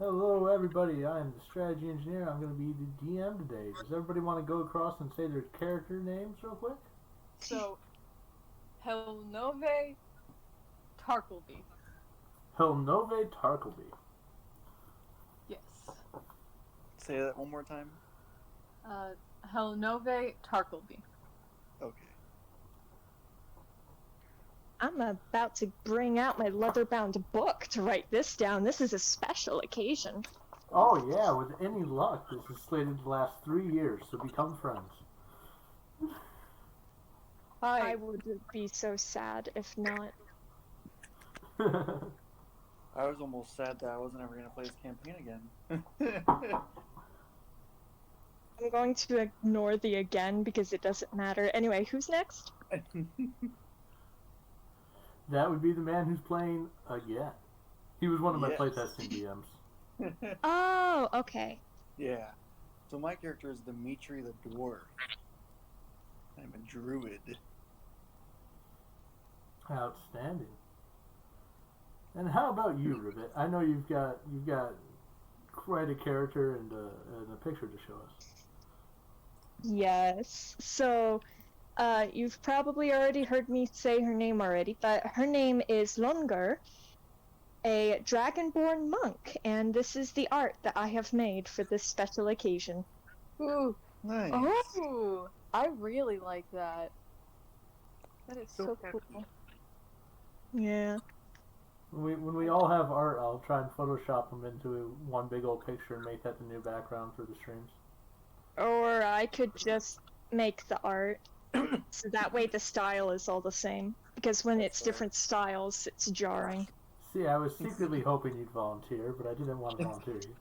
Hello, everybody. I'm the strategy engineer. I'm going to be the DM today. Does everybody want to go across and say their character names real quick? So, Helnove Tarkleby. Helnove Tarkleby. Yes. Say that one more time. Helnove Tarkleby. Okay. I'm about to bring out my leather-bound book to write this down. This is a special occasion. Oh, yeah, with any luck, this is slated to last 3 years, so become friends. I would be so sad if not. I was almost sad that I wasn't ever going to play this campaign again. I'm going to ignore the again because it doesn't matter. Anyway, who's next? That would be the man who's playing again. He was one of my Yes. playtesting DMs. Oh, okay. Yeah. So my character is Dimitri the Dwarf. I'm a druid. Outstanding. And how about you, Ribbit? I know you've got quite a character and a picture to show us. Yes. So, you've probably already heard me say her name already, but her name is Lunger, a dragonborn monk, and this is the art that I have made for this special occasion. Ooh. Nice. Ooh. I really like that. That is so cool. Yeah. When we all have art, I'll try and Photoshop them into one big old picture and make that the new background for the streams. Or I could just make the art, so that way the style is all the same. Because when it's different styles, it's jarring. See, I was secretly hoping you'd volunteer, but I didn't want to volunteer you.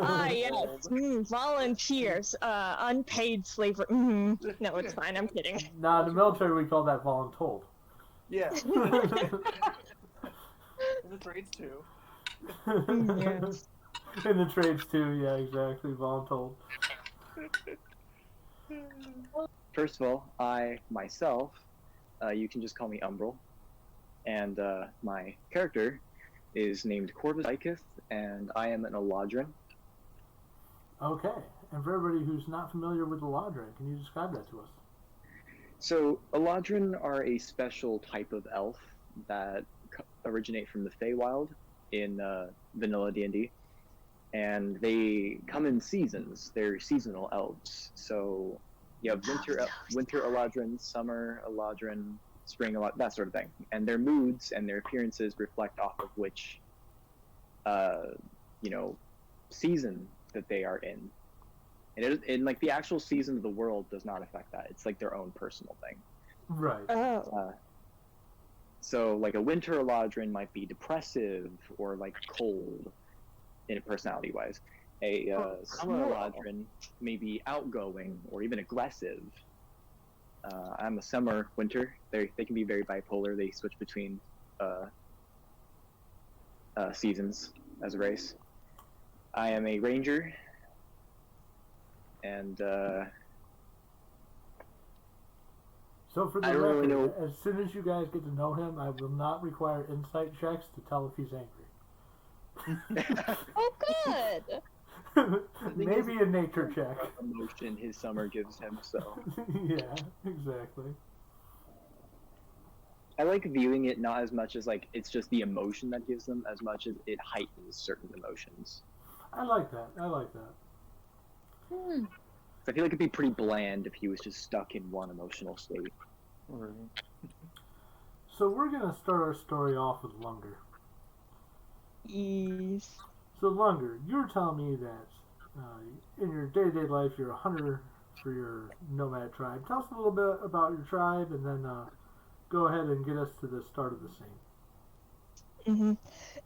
Ah, yes. Volunteers. Unpaid slavery. No, it's fine. I'm kidding. Nah, in the military we call that voluntold. Yeah. In the trades too. Yes. In the trades too, yeah, exactly, voluntold. First of all, I, myself, you can just call me Umbral, and my character is named Corvus Iceth, and I am an Eladrin. Okay, and for everybody who's not familiar with the Eladrin, can you describe that to us? So, Eladrin are a special type of elf that originate from the Feywild in vanilla D&D, and they come in seasons. They're seasonal elves. So you have winter Eladrin, summer Eladrin, spring Eladrin, that sort of thing. And their moods and their appearances reflect off of which, season that they are in. And like the actual season of the world does not affect that. It's like their own personal thing. Right. Oh. So like a winter Eladrin might be depressive or like cold in personality wise. A summer Eladrin may be outgoing or even aggressive. I'm a summer winter. They can be very bipolar. They switch between seasons as a race. I am a ranger, and So for the I don't record, really know. as soon as you guys get to know him, I will not require insight checks to tell if he's angry. Oh, good. Maybe a nature check. Emotion his summer gives him. So Yeah, exactly. I like viewing it not as much as like it's just the emotion that gives them, as much as it heightens certain emotions. I like that. I like that. Hmm. I feel like it'd be pretty bland if he was just stuck in one emotional state. Right. So we're gonna start our story off with Lunger. Yes. So Lunger, you were telling me that in your day-to-day life you're a hunter for your nomad tribe. Tell us a little bit about your tribe, and then go ahead and get us to the start of the scene.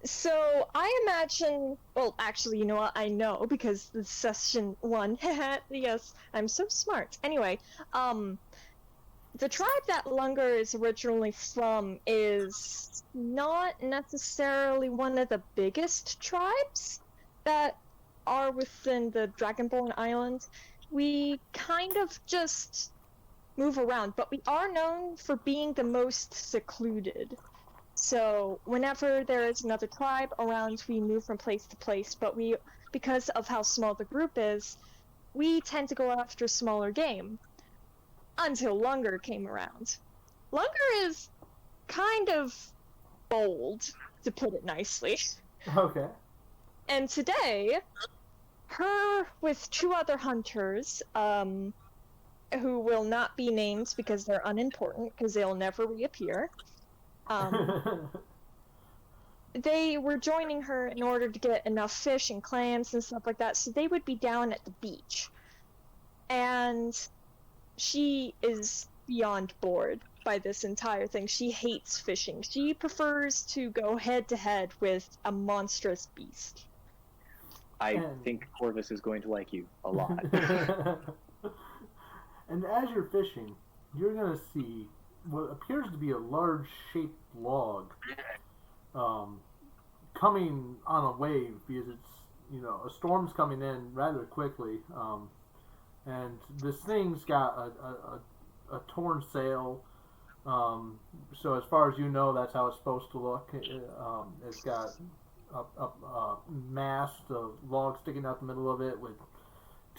So I imagine, well, actually, you know what? I know because the session 1. Yes, I'm so smart. Anyway, the tribe that Lunger is originally from is not necessarily one of the biggest tribes that are within the Dragonborn Islands. We kind of just move around, but we are known for being the most secluded. So whenever there is another tribe around, we move from place to place. But because of how small the group is, we tend to go after smaller game. Until Lunger came around. Lunger is kind of bold, to put it nicely. Okay. And today, her with 2 other hunters, who will not be named because they're unimportant, because they'll never reappear, they were joining her in order to get enough fish and clams and stuff like that, so they would be down at the beach. And she is beyond bored by this entire thing. She hates fishing. She prefers to go head to head with a monstrous beast. I think Corvus is going to like you a lot. And as you're fishing, you're going to see what appears to be a large shaped log coming on a wave because it's, a storm's coming in rather quickly. And this thing's got a torn sail. So as far as you know, that's how it's supposed to look. It's got a mast of log sticking out the middle of it with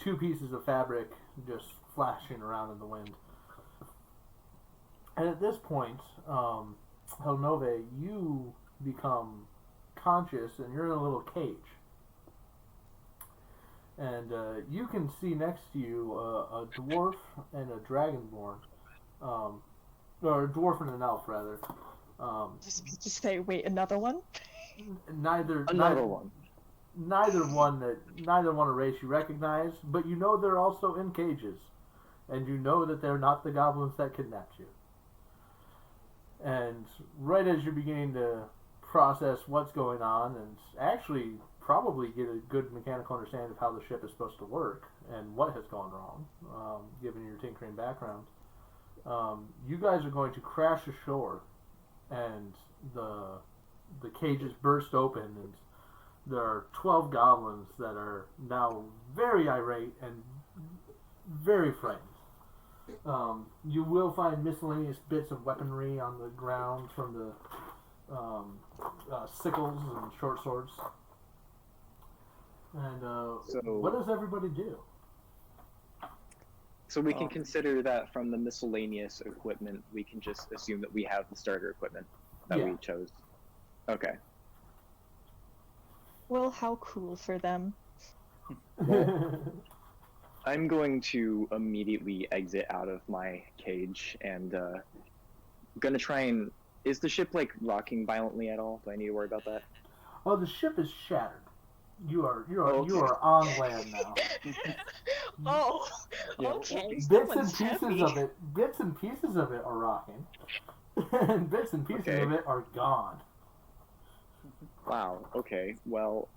2 pieces of fabric just flashing around in the wind. And at this point, Helnove, you become conscious and you're in a little cage. And you can see next to you a dwarf and a dragonborn. Or a dwarf and an elf, rather. Just say, wait, another one? Neither one. Neither one a race you recognize, but you know they're also in cages, and you know that they're not the goblins that kidnapped you. And right as you're beginning to process what's going on, and actually probably get a good mechanical understanding of how the ship is supposed to work and what has gone wrong, given your tinkering background, you guys are going to crash ashore, and the cages burst open, and there are 12 goblins that are now very irate and very frightened. You will find miscellaneous bits of weaponry on the ground from the sickles and short swords. And So- what does everybody do? So we can consider that from the miscellaneous equipment, we can just assume that we have the starter equipment that Yeah. we chose. Okay. Well, how cool for them. I'm going to immediately exit out of my cage and gonna try and... Is the ship, like, rocking violently at all? Do I need to worry about that? Oh, the ship is shattered. You are Okay. on land now. Oh, Yeah, okay. Bits that and one's pieces heavy. of it are rocking, and bits and pieces Okay. of it are gone. Wow, okay. Well,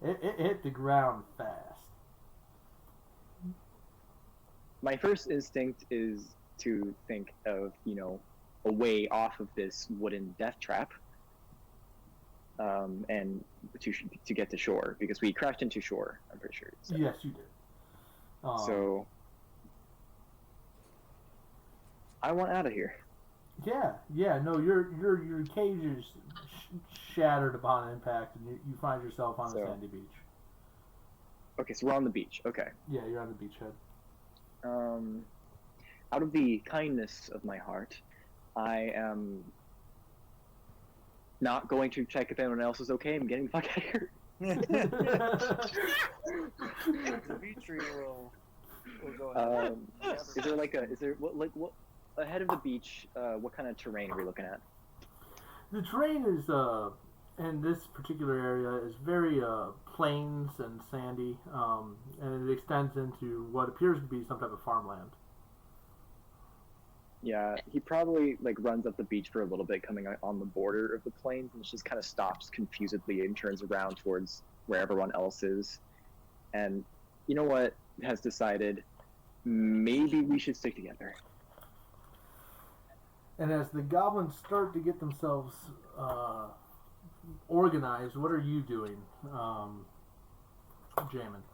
It hit the ground fast. my first instinct is to think of, a way off of this wooden death trap. And to get to shore, because we crashed into shore, I'm pretty sure. So, Yes, you did. so I want out of here. Yeah. No, your cage is shattered upon impact, and you find yourself on a So- sandy beach. Okay, so we're on the beach. Okay. Yeah, you're on the beachhead. Out of the kindness of my heart, I am not going to check if anyone else is okay. I'm getting the fuck out of here. Dimitri will go ahead. Is there what ahead of the beach? What kind of terrain are we looking at? The terrain is in this particular area is very plains and sandy, and it extends into what appears to be some type of farmland. Yeah, he probably runs up the beach for a little bit, coming on the border of the plains, and just kind of stops confusedly and turns around towards where everyone else is. And you know what? Has decided maybe we should stick together. And as the goblins start to get themselves organized, what are you doing, Jamin?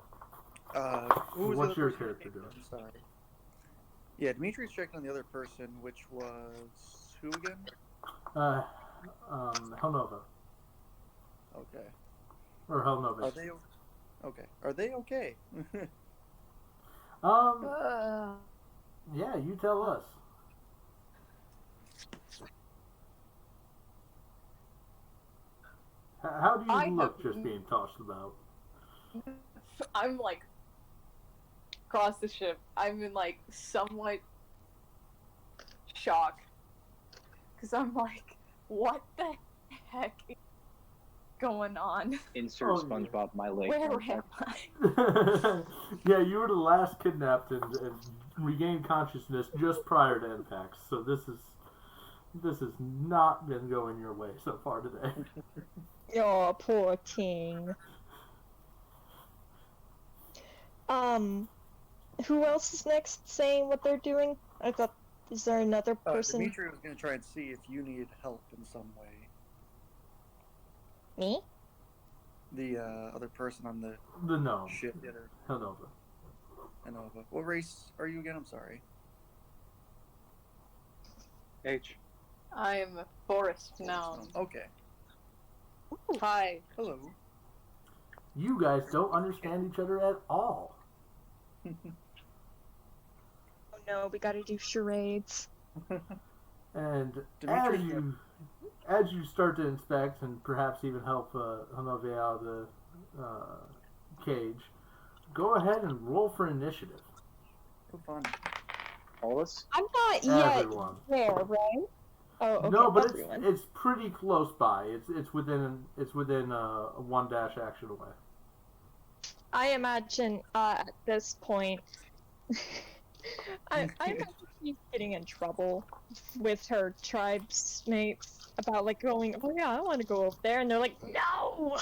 Who was What's the your other person? character doing? I'm sorry. Yeah, Dimitri's checking on the other person, which was who again? Helnova. Okay. Or Helnovis. Are they okay? Are they okay? Uh, Yeah, you tell us. How do I you look have- just being tossed about? I'm like across the ship. I'm in like somewhat shock because I'm like, what the heck is going on? Insert Oh, yeah. SpongeBob my leg. Where sound am effect. I? Yeah, you were the last kidnapped and regained consciousness just prior to impact. So this has not been going your way so far today. Oh, poor King. Who else is next saying what they're doing? I thought, is there another person? Dimitri was going to try and see if you needed help in some way. Me? The other person on the The gnome. ship, the other Helnova. Innova. What race are you again? I'm sorry. H. I'm Forest gnome. Okay. Hi. Hello. You guys don't understand each other at all. Oh no, we gotta do charades. And Dimitri, as you start to inspect and perhaps even help Helnova out of the cage, go ahead and roll for initiative. so fun. All of us? I'm not yet Everyone. there, right? Oh, okay. No, but everyone. it's pretty close by. It's within a one dash action away. I imagine at this point, I imagine she's getting in trouble with her tribes mates about like going, oh yeah, I want to go over there, and they're like, no.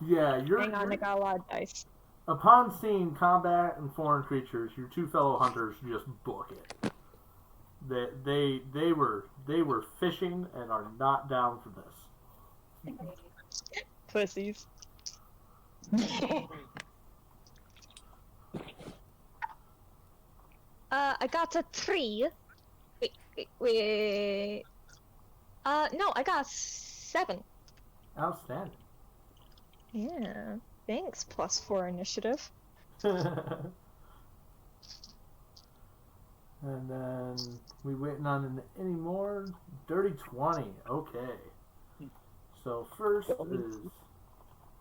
Yeah, Hang on, I got a lot of dice. upon seeing combat and foreign creatures, your two fellow hunters just book it. They were fishing and are not down for this. Pussies. I got a 3. Wait. No, I got a 7. Outstanding. Yeah, thanks. +4 initiative. And then we waiting on any more? Dirty 20. Okay. So first is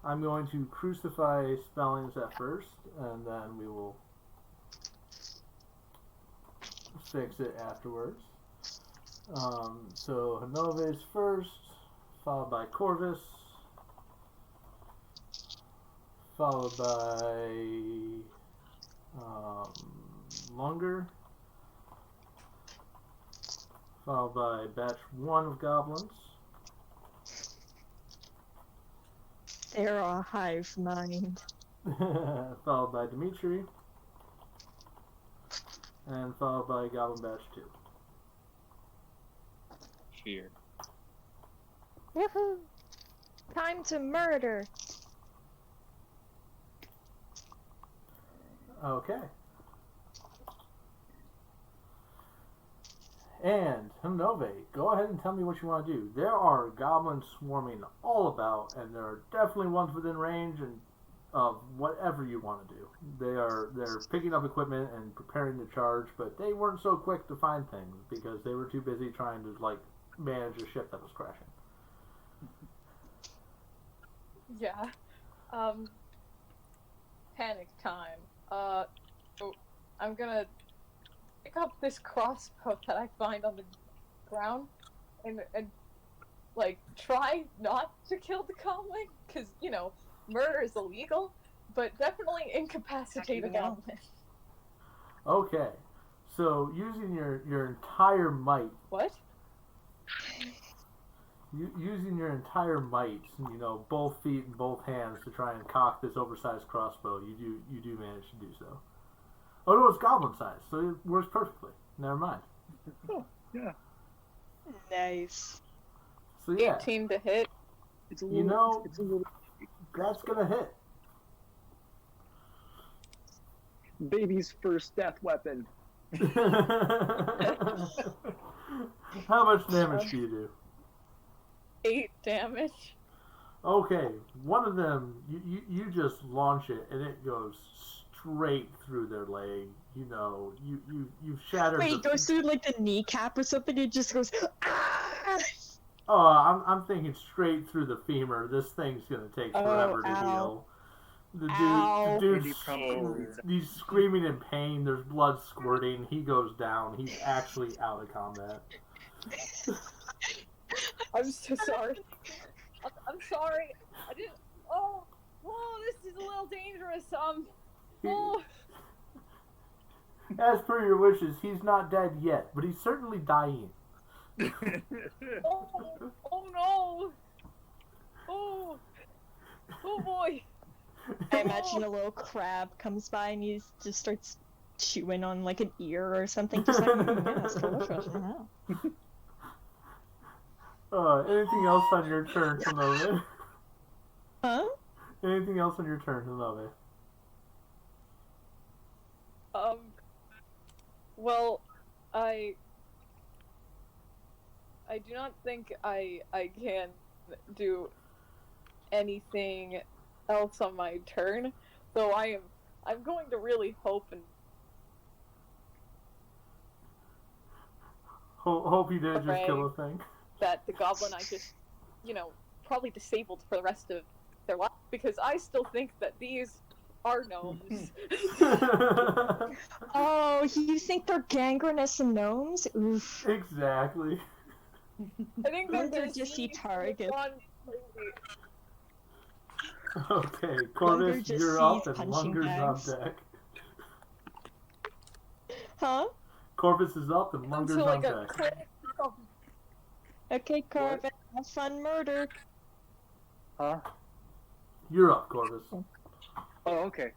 I'm going to crucify spellings at first, and then we will fix it afterwards. So Hanove is first, followed by Corvus, followed by Lunger, followed by batch 1 of goblins. They're a hive mind. Followed by Dimitri, and followed by Goblin Batch 2. Cheer. Woohoo! Time to murder. Okay. And Himnove, go ahead and tell me what you want to do. There are goblins swarming all about, and there are definitely ones within range and of whatever you want to do. They're picking up equipment and preparing to charge, but they weren't so quick to find things because they were too busy trying to manage a ship that was crashing. Yeah. Panic time. So I'm gonna pick up this crossbow that I find on the ground and try not to kill the goblin, because, murder is illegal, but definitely incapacitate a goblin. Okay, so using your entire might, What? using your entire might, both feet and both hands to try and cock this oversized crossbow, you do manage to do so. Oh no, it's goblin size, so it works perfectly. Never mind. Oh, yeah. Nice. So yeah, 18 to hit. It's a it's a little. That's gonna hit. Baby's first death weapon. How much damage do you do? 8 damage. Okay, one of them, you just launch it and it goes straight through their leg. You know, you've shattered. Wait, it goes through like the kneecap or something. It just goes. Ah! Oh, I'm thinking straight through the femur. This thing's gonna take forever to ow. heal. The Ow. dude's Maybe he's screaming in pain. There's blood squirting. He goes down. He's actually out of combat. I'm so sorry. I'm sorry. I didn't. Oh, whoa, this is a little dangerous. Oh, As per your wishes, he's not dead yet, but he's certainly dying. oh, oh no. Oh, oh boy. I imagine a little crab comes by and he just starts chewing on like an ear or something. Just like, yeah, that's delicious. Anything else on your turn, Hanove? Huh? Anything else on your turn, Hanove? Well, I do not think I can do anything else on my turn, so I'm going to really hope and Hope you did just kill a thing. that the goblin I just, probably disabled for the rest of their life, because I still think that these are gnomes. Oh, you think they're gangrenous and gnomes? Oof. Exactly. I think they're They're just just targets. one. Okay, Lunger Corvus, just you're up sees and punching Lunger's bags. on deck. Huh? Corvus is up and Lunger's Until on like a deck. Okay, Corbin, have fun murder. Huh? You're up, Corvus. Oh, okay.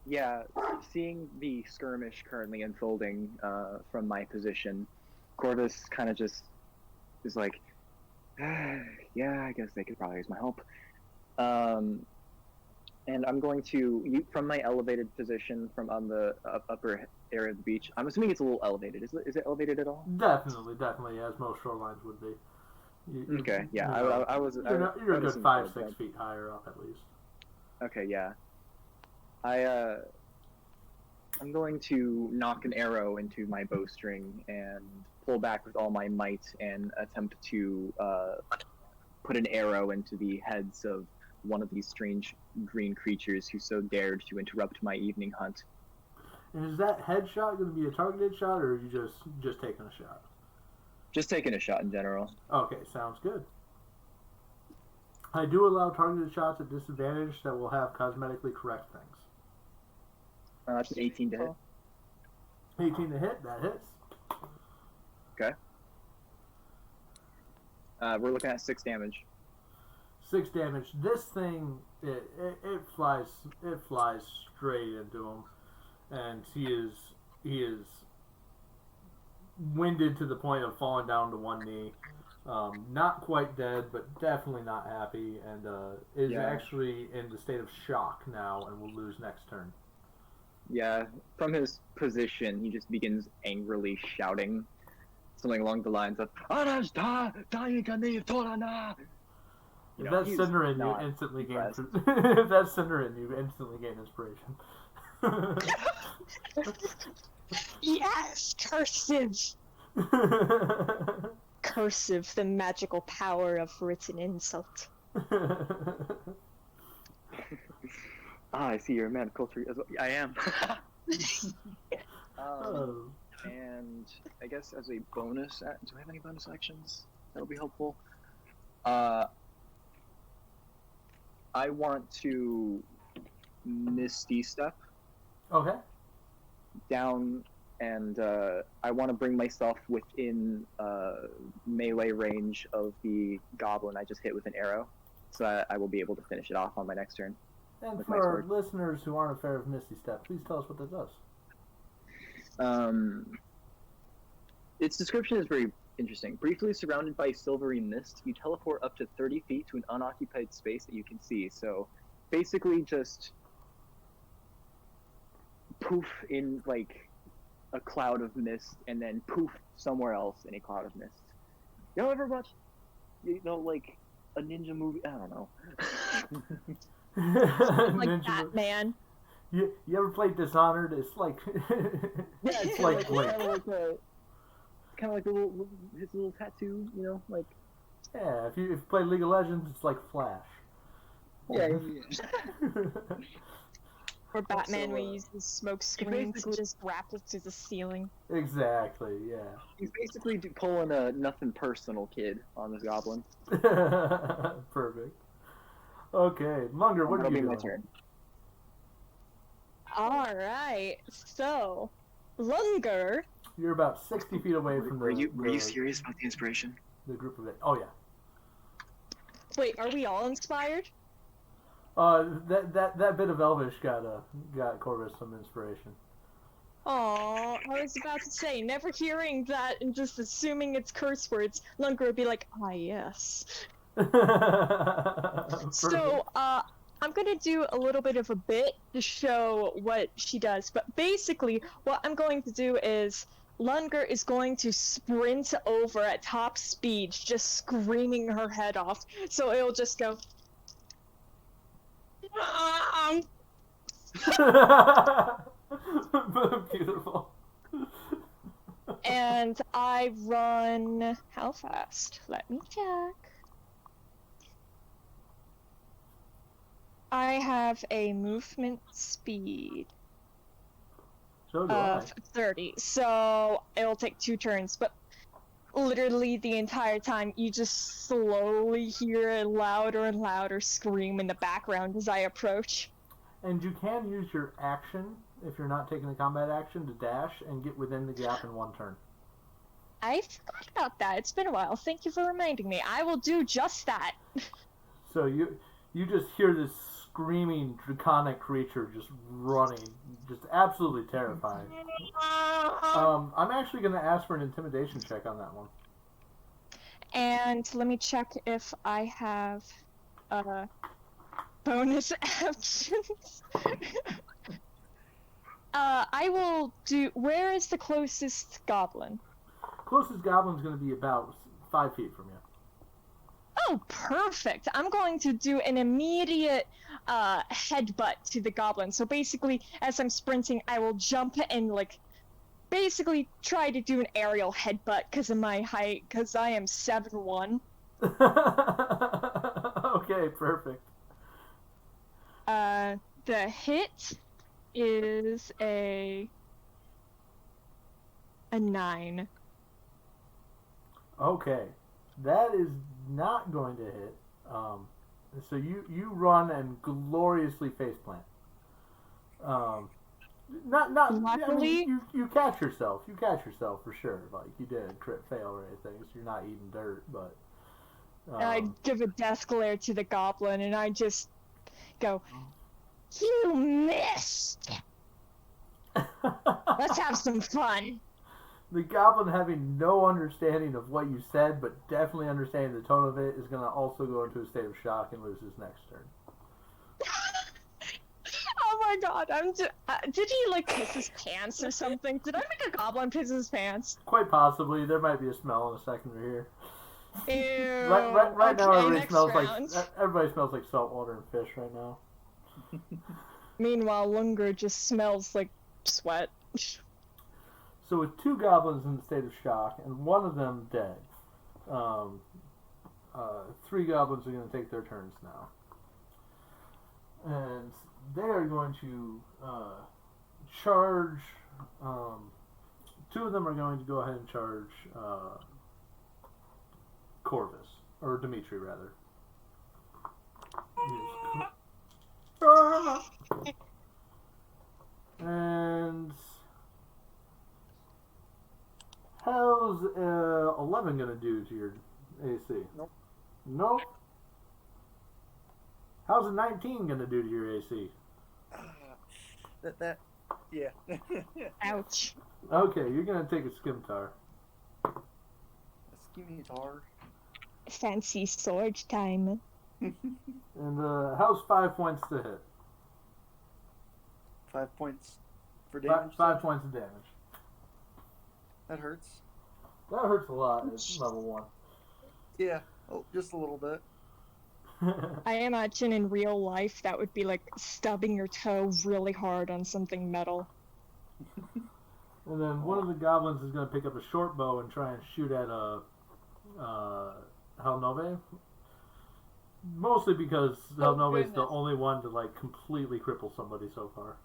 Yeah, seeing the skirmish currently unfolding from my position, Corvus kind of just is like, yeah, I guess they could probably use my help. And I'm going to, from my elevated position from on the upper area of the beach, I'm assuming it's a little elevated. Is it elevated at all? Definitely, as most shorelines would be. Okay, yeah, I was. You're a good 5-6 feet higher up at least. Okay, yeah. I'm going to knock an arrow into my bowstring and pull back with all my might and attempt to put an arrow into the heads of one of these strange green creatures who so dared to interrupt my evening hunt. And is that headshot going to be a targeted shot, or are you just taking a shot? Just taking a shot in general. Okay, sounds good. I do allow targeted shots at disadvantage that will have cosmetically correct things. That's an 18 to hit. 18 to hit, that hits. Okay. We're looking at 6 damage. 6 damage. This thing, it flies straight into him, and he is winded to the point of falling down to one knee. Not quite dead, but definitely not happy, and is actually in the state of shock now, and will lose next turn. Yeah, from his position, he just begins angrily shouting something along the lines of "Arashta, Daigani Torana." If that's Cinderin, you instantly gain. If that's Cinderin, you instantly gain inspiration. Yes, cursive. Cursive, the magical power of written insult. I see you're a man of culture as well. I am. And I guess as a bonus, do I have any bonus actions? That'll be helpful. I want to Misty Step. Okay. Down, and I want to bring myself within melee range of the goblin I just hit with an arrow, so that I will be able to finish it off on my next turn. And for our listeners who aren't aware of Misty Step, please tell us what that does. Its description is very interesting. Briefly surrounded by silvery mist, you teleport up to 30 feet to an unoccupied space that you can see. So basically just poof in like a cloud of mist, and then poof somewhere else in a cloud of mist. Y'all ever watch, like a ninja movie? I don't know. Like Ninja that, Mo- man. you ever played Dishonored? It's like Yeah, it's like Blade. kind of like his little tattoo, like. Yeah, if you play League of Legends, it's like Flash. Yeah. Or Batman, So, where he uses smoke screen to basically- just wrap it to the ceiling. Exactly. Yeah. He's basically pulling a nothing personal kid on this goblin. Perfect. Okay, Munger, what are That'll you be my doing? turn. Alright, so Lunger. You're about 60 feet away from Were you the serious about the inspiration? the group of it. Oh yeah. Wait, are we all inspired? That bit of Elvish got Corvus some inspiration. Aw, I was about to say, never hearing that and just assuming it's curse words, Lunger would be like, ah, yes. So, I'm gonna do a little bit of a bit to show what she does, but basically, what I'm going to do is, Lunger is going to sprint over at top speed, just screaming her head off, so it'll just go... Beautiful. And I run... How fast? Let me check. I have a movement speed So do I. of 30, so it'll take 2 turns, but literally the entire time you just slowly hear a louder and louder scream in the background as I approach. And you can use your action if you're not taking a combat action to dash and get within the gap in 1 turn. I forgot about that. It's been a while. Thank you for reminding me. I will do just that. So you just hear this screaming draconic creature just running, just absolutely terrifying. I'm actually going to ask for an intimidation check on that one. And let me check if I have bonus actions. I will do. Where is the closest goblin? Closest goblin's going to be about 5 feet from you. Oh, perfect! I'm going to do an immediate headbutt to the goblin. So basically, as I'm sprinting, I will jump and basically try to do an aerial headbutt because of my height, because I am 7'1". Okay, perfect. The hit is a 9. Okay, that is not going to hit. So you run and gloriously faceplant. Not. Luckily, I mean, you catch yourself. You catch yourself for sure. Like you didn't crit fail or anything. So you're not eating dirt, but. I give a death glare to the goblin, and I just go, "You missed. Let's have some fun." The goblin, having no understanding of what you said, but definitely understanding the tone of it, is going to also go into a state of shock and lose his next turn. Oh my god! Did he piss his pants or something? Did I make a goblin piss his pants? Quite possibly. There might be a smell in a second or here. Ew. Right now, Okay, everybody next smells round. everybody smells like salt water and fish right now. Meanwhile, Lunger just smells like sweat. So with 2 goblins in the state of shock and 1 of them dead, 3 goblins are going to take their turns now, and they are going to charge. 2 of them are going to go ahead and charge Corvus, or Dimitri rather. And how's 11 gonna do to your AC? Nope. Nope. How's a 19 gonna do to your AC? Yeah. Ouch. Okay, you're gonna take a scimitar. Scimitar. Fancy sword time. And how's 5 points to hit? 5 points for damage. 5 points of damage. That hurts. That hurts a lot. It's level 1. Yeah, oh, just a little bit. I imagine in real life that would be like stubbing your toe really hard on something metal. And then one of the goblins is going to pick up a short bow and try and shoot at Helnove. Mostly because Oh, Helnove's the goodness. only one to like completely cripple somebody so far.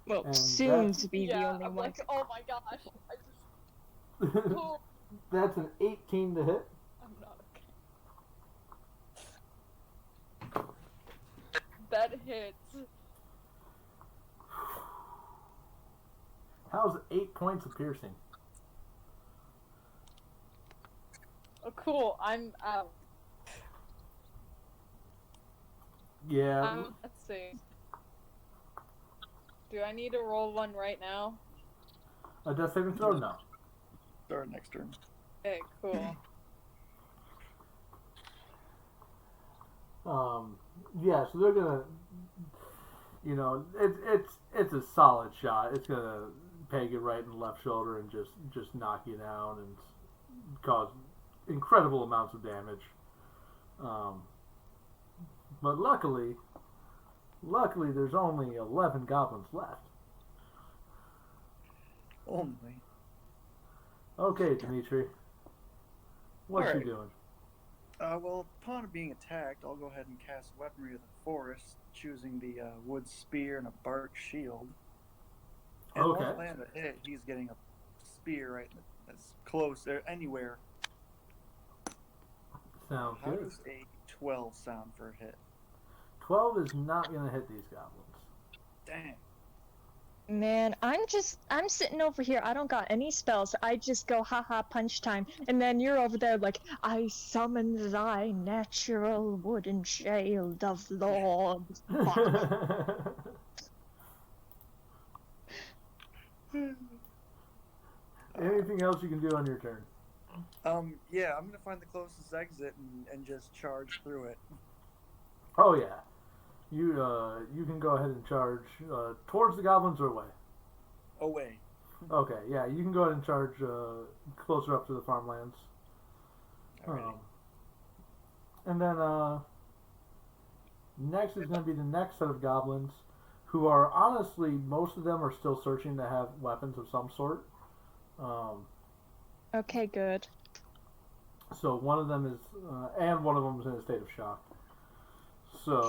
Well, And soon that's- to be the Yeah, only I'm one. like, oh my gosh. I just. Oh, That's an 18 to hit. I'm not okay. That hits. How's 8 points of piercing? Oh, cool. I'm out. Yeah. Let's see. Do I need to roll one right now? A death saving throw? No. Start next turn. Okay, cool. Yeah, so they're gonna, you know, it's a solid shot. It's gonna peg you right in the left shoulder and just knock you down and cause incredible amounts of damage. But luckily, there's only 11 goblins left. Only. Okay, Dimitri, what Alright. you doing? Well, upon being attacked, I'll go ahead and cast Weaponry of the Forest, choosing the wood spear and a bark shield. And Okay. won't land a hit. He's getting a spear right as close or anywhere. Sounds How good. does a 12 sound for a hit? 12 is not gonna hit these goblins. Dang. Man, I'm sitting over here. I don't got any spells. I just go, haha, punch time. And then you're over there like, I summon thy natural wooden shield of Lord. Anything else you can do on your turn? Yeah, I'm gonna find the closest exit and just charge through it. Oh yeah, you can go ahead and charge towards the goblins or away. Away. Okay, yeah, you can go ahead and charge closer up to the farmlands. Alrighty. And then next is going to be the next set of goblins, who are honestly, most of them are still searching to have weapons of some sort. Okay, good. So one of them is, and one of them is in a state of shock. So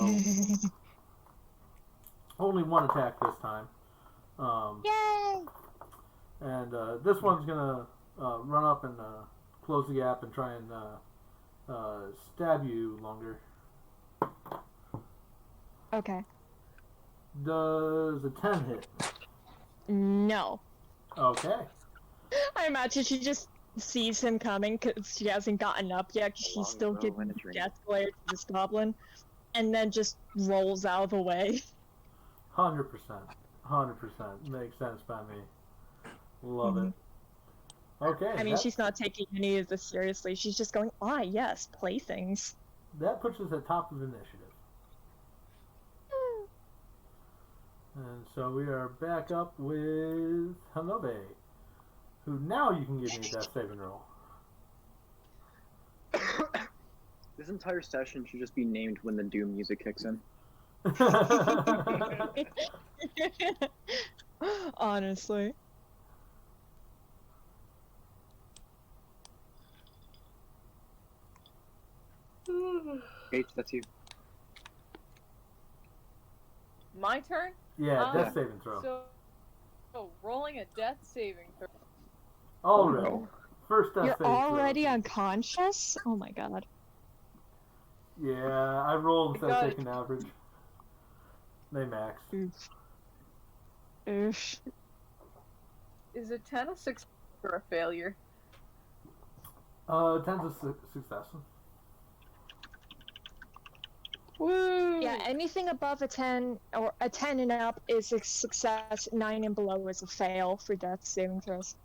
only one attack this time. Yay! And this one's gonna run up and close the gap and try and stab you longer. Okay. Does a 10 hit? No. Okay. I imagine she just sees him coming because she hasn't gotten up yet. 'Cause she's still Longbow giving and a drink. death glare to this goblin, and then just rolls out of the way. 100%. 100%. Makes sense by me. Love it. Okay. I mean, she's not taking any of this seriously. She's just going, ah, yes, playthings. that puts us at top of initiative. And so we are back up with Hanobe, who now you can give me a death saving roll. This entire session should just be named when the Doom music kicks in. Honestly. H, that's you. My turn? Yeah, death Um, saving throw. So rolling a death saving throw. Already. no. First death You're saving already throw. unconscious? Oh my god. Yeah, I rolled instead of God. taking average. They max. Oof. Oof. Is a 10 a success or a failure? 10's a success. Woo! Yeah, anything above a 10 or a 10 and up is a success. 9 and below is a fail for death saving throws.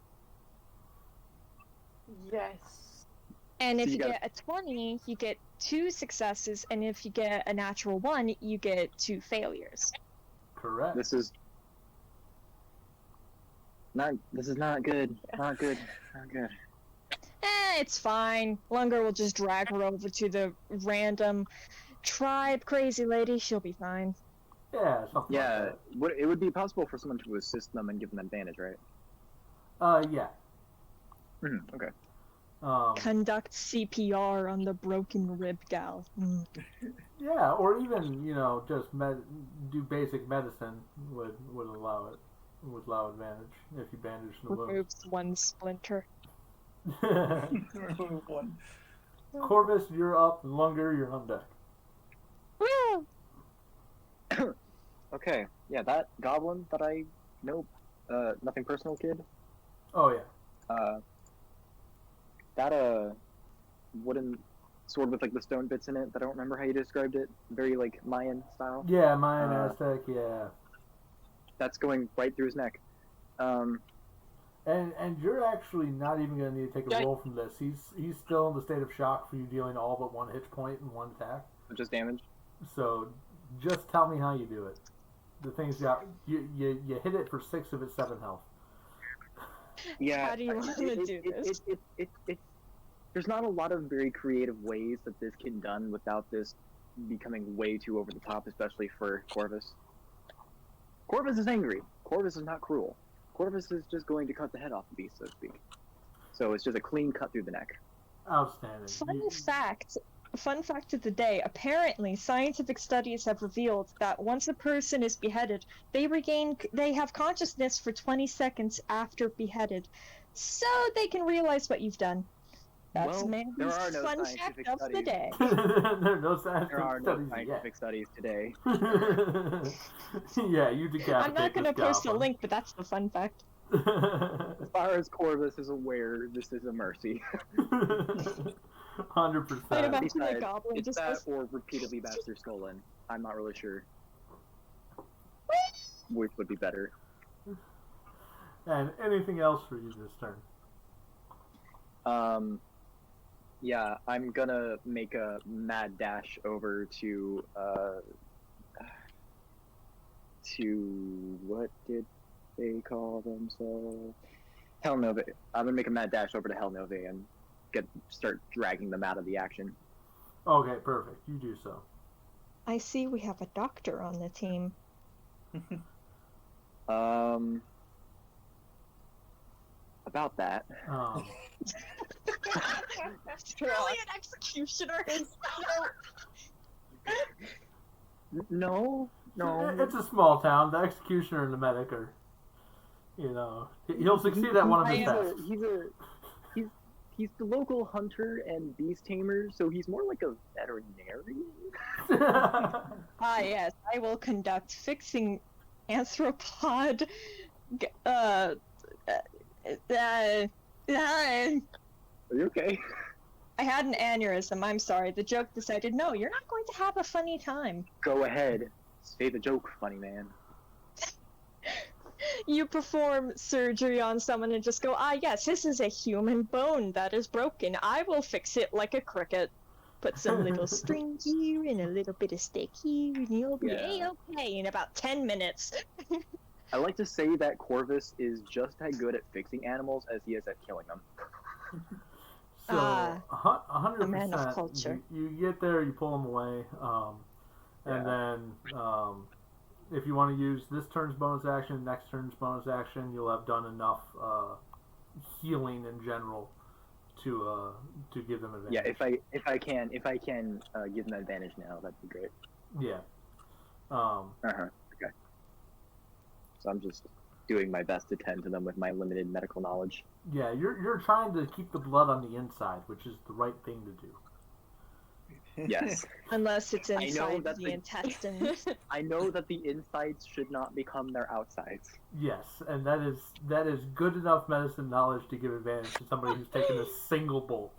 Yes. And So if you you got- get a 20, you get 2 successes, and if you get a natural 1, you get 2 failures. Correct. This is not good. Not good. Not good. it's fine. Lunger will just drag her over to the random tribe crazy lady. She'll be fine. Yeah, something Yeah, like it would be possible for someone to assist them and give them advantage, right? that. Yeah. Okay. Conduct CPR on the broken rib gal. Yeah, or even just do basic medicine would allow it. Would allow advantage if you bandage the wound. Removes one splinter. Remove one. Corvus, you're up. Lunger, you're on deck. Woo! Okay. Yeah, that goblin that I know, nothing personal, kid. Oh yeah. That wooden sword with like the stone bits in it. I don't remember how you described it. Very like Mayan style. Yeah, Mayan Aztec. Yeah. That's going right through his neck. And you're actually not even going to need to take a Yeah. roll from this. He's still in the state of shock for you dealing all but one hit point and one attack. Just damage. So just tell me how you do it. The thing's got you hit it for 6 of its 7 health. Yeah. How do you want to do this? There's not a lot of very creative ways that this can be done without this becoming way too over the top, especially for Corvus. Corvus is angry. Corvus is not cruel. Corvus is just going to cut the head off the beast, so to speak. So it's just a clean cut through the neck. Outstanding. Fun fact of the day, apparently scientific studies have revealed that once a person is beheaded, they have consciousness for 20 seconds after beheaded, so they can realize what you've done. That's Well, maybe there are no fun scientific fact of the studies. day. There are no scientific There are no studies scientific studies today. Yeah, you decapitate I'm not gonna this post a goblin. link, but that's the fun fact. As far as Corvus is aware, this is a mercy. 100%. Wait, about- Besides, the goblin it's just that goes- or repeatedly Master Stolen. I'm not really sure which would be better. And anything else for you this turn? Yeah, I'm gonna make a mad dash over to what did they call themselves? Hell Nova. I'm gonna make a mad dash over to Hell Nova and start dragging them out of the action. Okay, perfect. You do so. I see we have a doctor on the team. About that. Really an executioner? No. It's a small town. The executioner and the medic are, he'll succeed at one of his tasks. He's the local hunter and beast tamer, so he's more like a veterinarian. Ah, yes, I will conduct fixing arthropod. Are you okay? I had an aneurysm. I'm sorry. The joke decided, no, you're not going to have a funny time. Go ahead. Say the joke, funny man. You perform surgery on someone and just go, ah, yes, this is a human bone that is broken. I will fix it like a cricket. Put some little string here and a little bit of stick here, and you'll be A-okay in about 10 minutes. I like to say that Corvus is just as good at fixing animals as he is at killing them. So, 100%. a man of culture. You get there, you pull them away, and then if you want to use this turn's bonus action, next turn's bonus action, you'll have done enough healing in general to give them advantage. Yeah, if I can give them advantage now, that'd be great. Yeah. Okay. So I'm just doing my best to tend to them with my limited medical knowledge. Yeah, you're trying to keep the blood on the inside, which is the right thing to do. Yes. Unless it's I know inside that the intestines. I know that the insides should not become their outsides. Yes, and that is good enough medicine knowledge to give advantage to somebody who's taken a single bolt.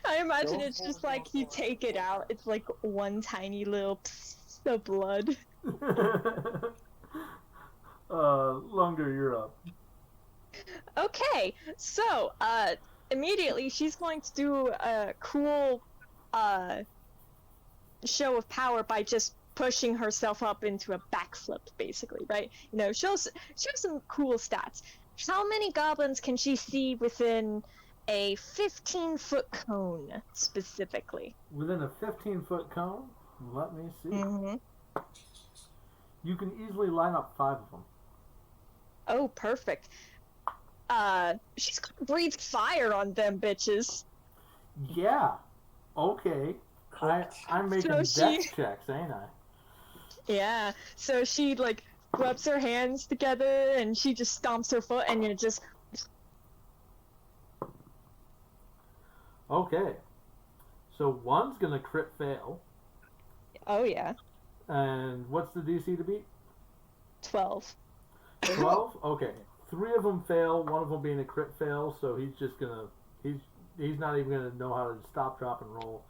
I imagine it's just like you take it out, it's like one tiny little pss of blood. Lunger, you're up. Okay, so, immediately she's going to do a cool, show of power by just pushing herself up into a backflip, basically, right? Show some cool stats. how many goblins can she see within a 15-foot cone, specifically? Within a 15-foot cone? Let me see. Mm-hmm. You can easily line up 5 of them. Oh, perfect. She's gonna breathe fire on them bitches. Yeah. Okay. I'm making So she- dex checks, ain't I? Yeah, so she, like, rubs her hands together, and she just stomps her foot, and it just... Okay. So one's gonna crit fail. Oh, yeah. And what's the DC to beat? 12. 12? Okay. 3 of them fail, one of them being a crit fail, so he's just gonna... He's not even gonna know how to stop, drop, and roll.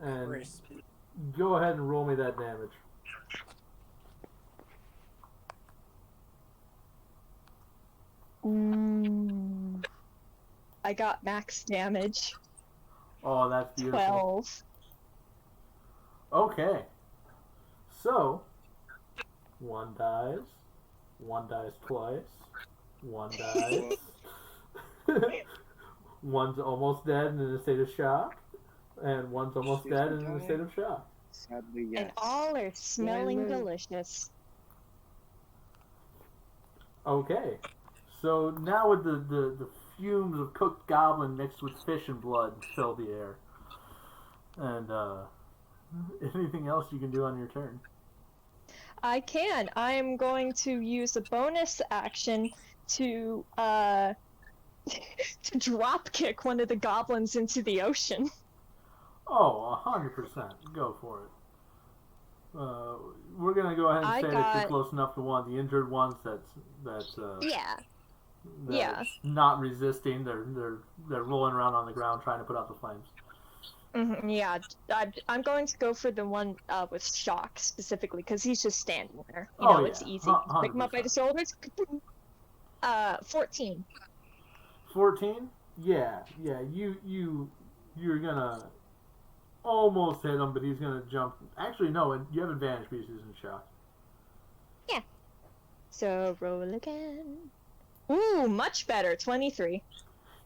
And Crisp. go ahead and roll me that damage. Ooh. I got max damage. Oh, that's beautiful. 12. Okay. So, 1 dies. 1 dies twice. 1 dies. One's almost dead and in a state of shock. And one's almost Excuse dead me, and in a Johnny? state of shock. Sadly, yes. And all are smelling Hello. delicious. Okay. So now with the fumes of cooked goblin mixed with fish and blood fill the air. And anything else you can do on your turn? I can. I'm going to use a bonus action to to drop kick one of the goblins into the ocean. Oh, 100%. Go for it. We're gonna go ahead and I say that got- you're close enough to one of the injured ones that's Yeah. that Yeah. not resisting. They're rolling around on the ground trying to put out the flames. Yeah. I'm going to go for the one with shock specifically because he's just standing there. You Oh, know, yeah. it's easy. Pick him up by the shoulders. 14. 14? Yeah. You're gonna almost hit him, but he's gonna jump. Actually, no. You have advantage because he's in shock. So roll again. Ooh, much better. 23.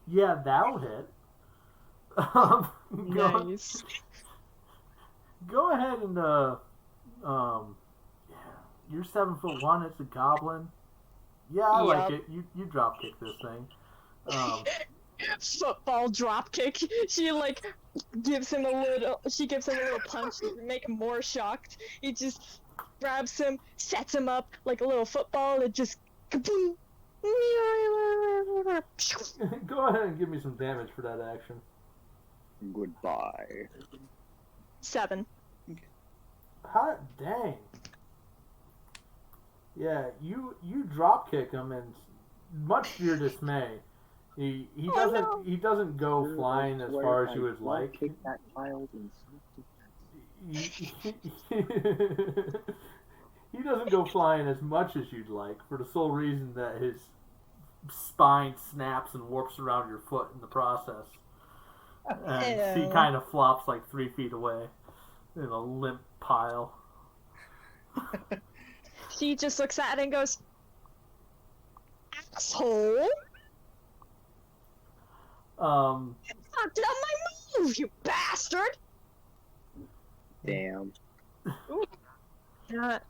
Yeah, that'll hit. Go, Nice. go ahead and yeah, you're 7'1". It's a goblin. Yeah, I like Yup. it. You drop kick this thing. Football drop kick. She like gives him a little. She gives him a little punch to make him more shocked. He just grabs him, sets him up like a little football, and just kaboom. Go ahead and give me some damage for that action. Goodbye. 7. Hot dang. Yeah, you drop kick him, and much to your dismay, he doesn't go flying as far as you would like. Kick that child and He doesn't go flying as much as you'd like, for the sole reason that his spine snaps and warps around your foot in the process. And he Ew. kind of flops like 3 feet away in a limp pile. She just looks at it and goes, "Asshole! Fucked up my move, you bastard!" damn.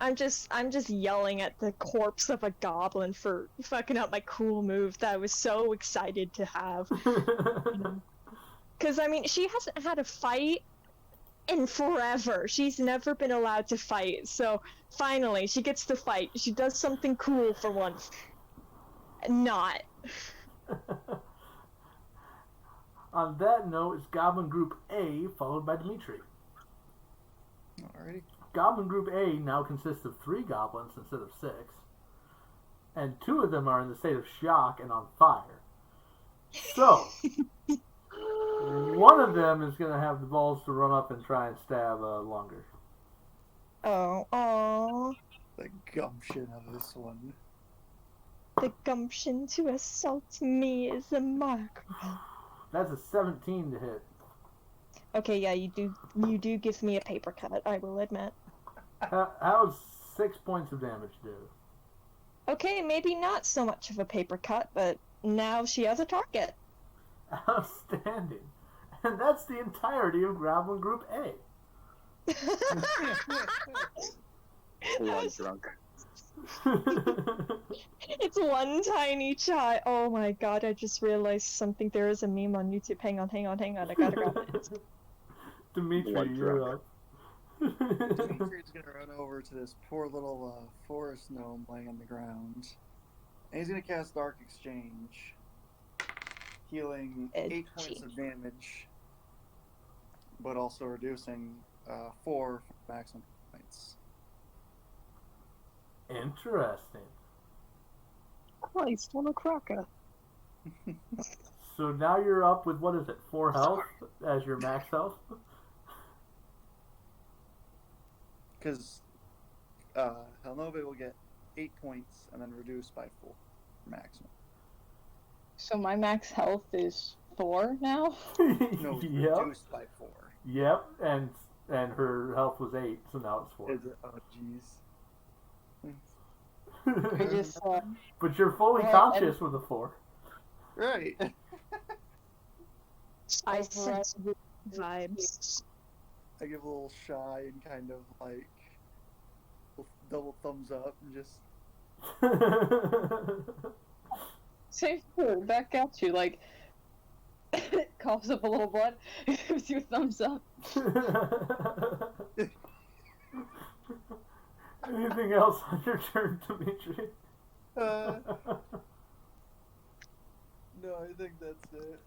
I'm just yelling at the corpse of a goblin for fucking up my cool move that I was so excited to have. Because, I mean, she hasn't had a fight in forever. She's never been allowed to fight, so finally, she gets to fight. She does something cool for once. Not. On that note, it's Goblin Group A, followed by Dimitri. Alrighty. Goblin Group A now consists of 3 goblins instead of 6, and 2 of them are in the state of shock and on fire. So, one of them is going to have the balls to run up and try and stab Longer. Oh, The gumption of this one. the gumption to assault me is a mark. That's a 17 to hit. Okay, yeah, you do give me a paper cut, I will admit. How's 6 points of damage do? Okay, maybe not so much of a paper cut, but now she has a target. Outstanding. And that's the entirety of Goblin Group A. Blood drunk. It's one tiny child. Oh my god, I just realized something. There is a meme on YouTube. Hang on. I gotta grab it. Dimitri, Blood you're drunk. up. Dimitri's gonna run over to this poor little forest gnome laying on the ground. And he's gonna cast Dark Exchange, healing 8 points of damage, but also reducing 4 maximum points. Interesting. Christ, what a cracker. So now you're up with, what is it, 4 health as your max health? Because Helnove will get 8 points and then reduced by 4 maximum. So my max health is 4 now? No, Yep. reduced by 4. Yep, and her health was 8, so now it's 4. Is it? Oh, jeez. I just, But you're fully Well, conscious with a 4. Right. I Override- sense vibes. I give a little shy and kind of like double thumbs up and just same here, back at you, like, coughs up a little blood, gives you a thumbs up. Anything else on your turn, Dimitri? no, I think that's it.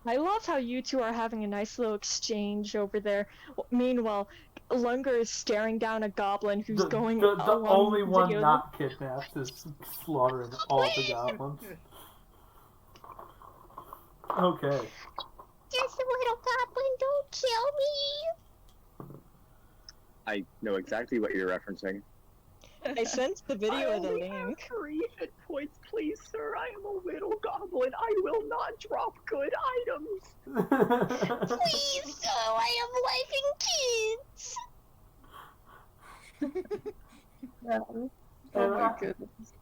I love how you two are having a nice little exchange over there. Meanwhile, Lunger is staring down a goblin who's going the along only the one video. not kidnapped is slaughtering all the goblins. Okay. Just a little goblin, don't kill me! I know exactly what you're referencing. I sent the video of the only have link. 3 hit points, please, sir. I am a little goblin. I will not drop good items. Please, so I am wifing kids! Oh And my I- goodness.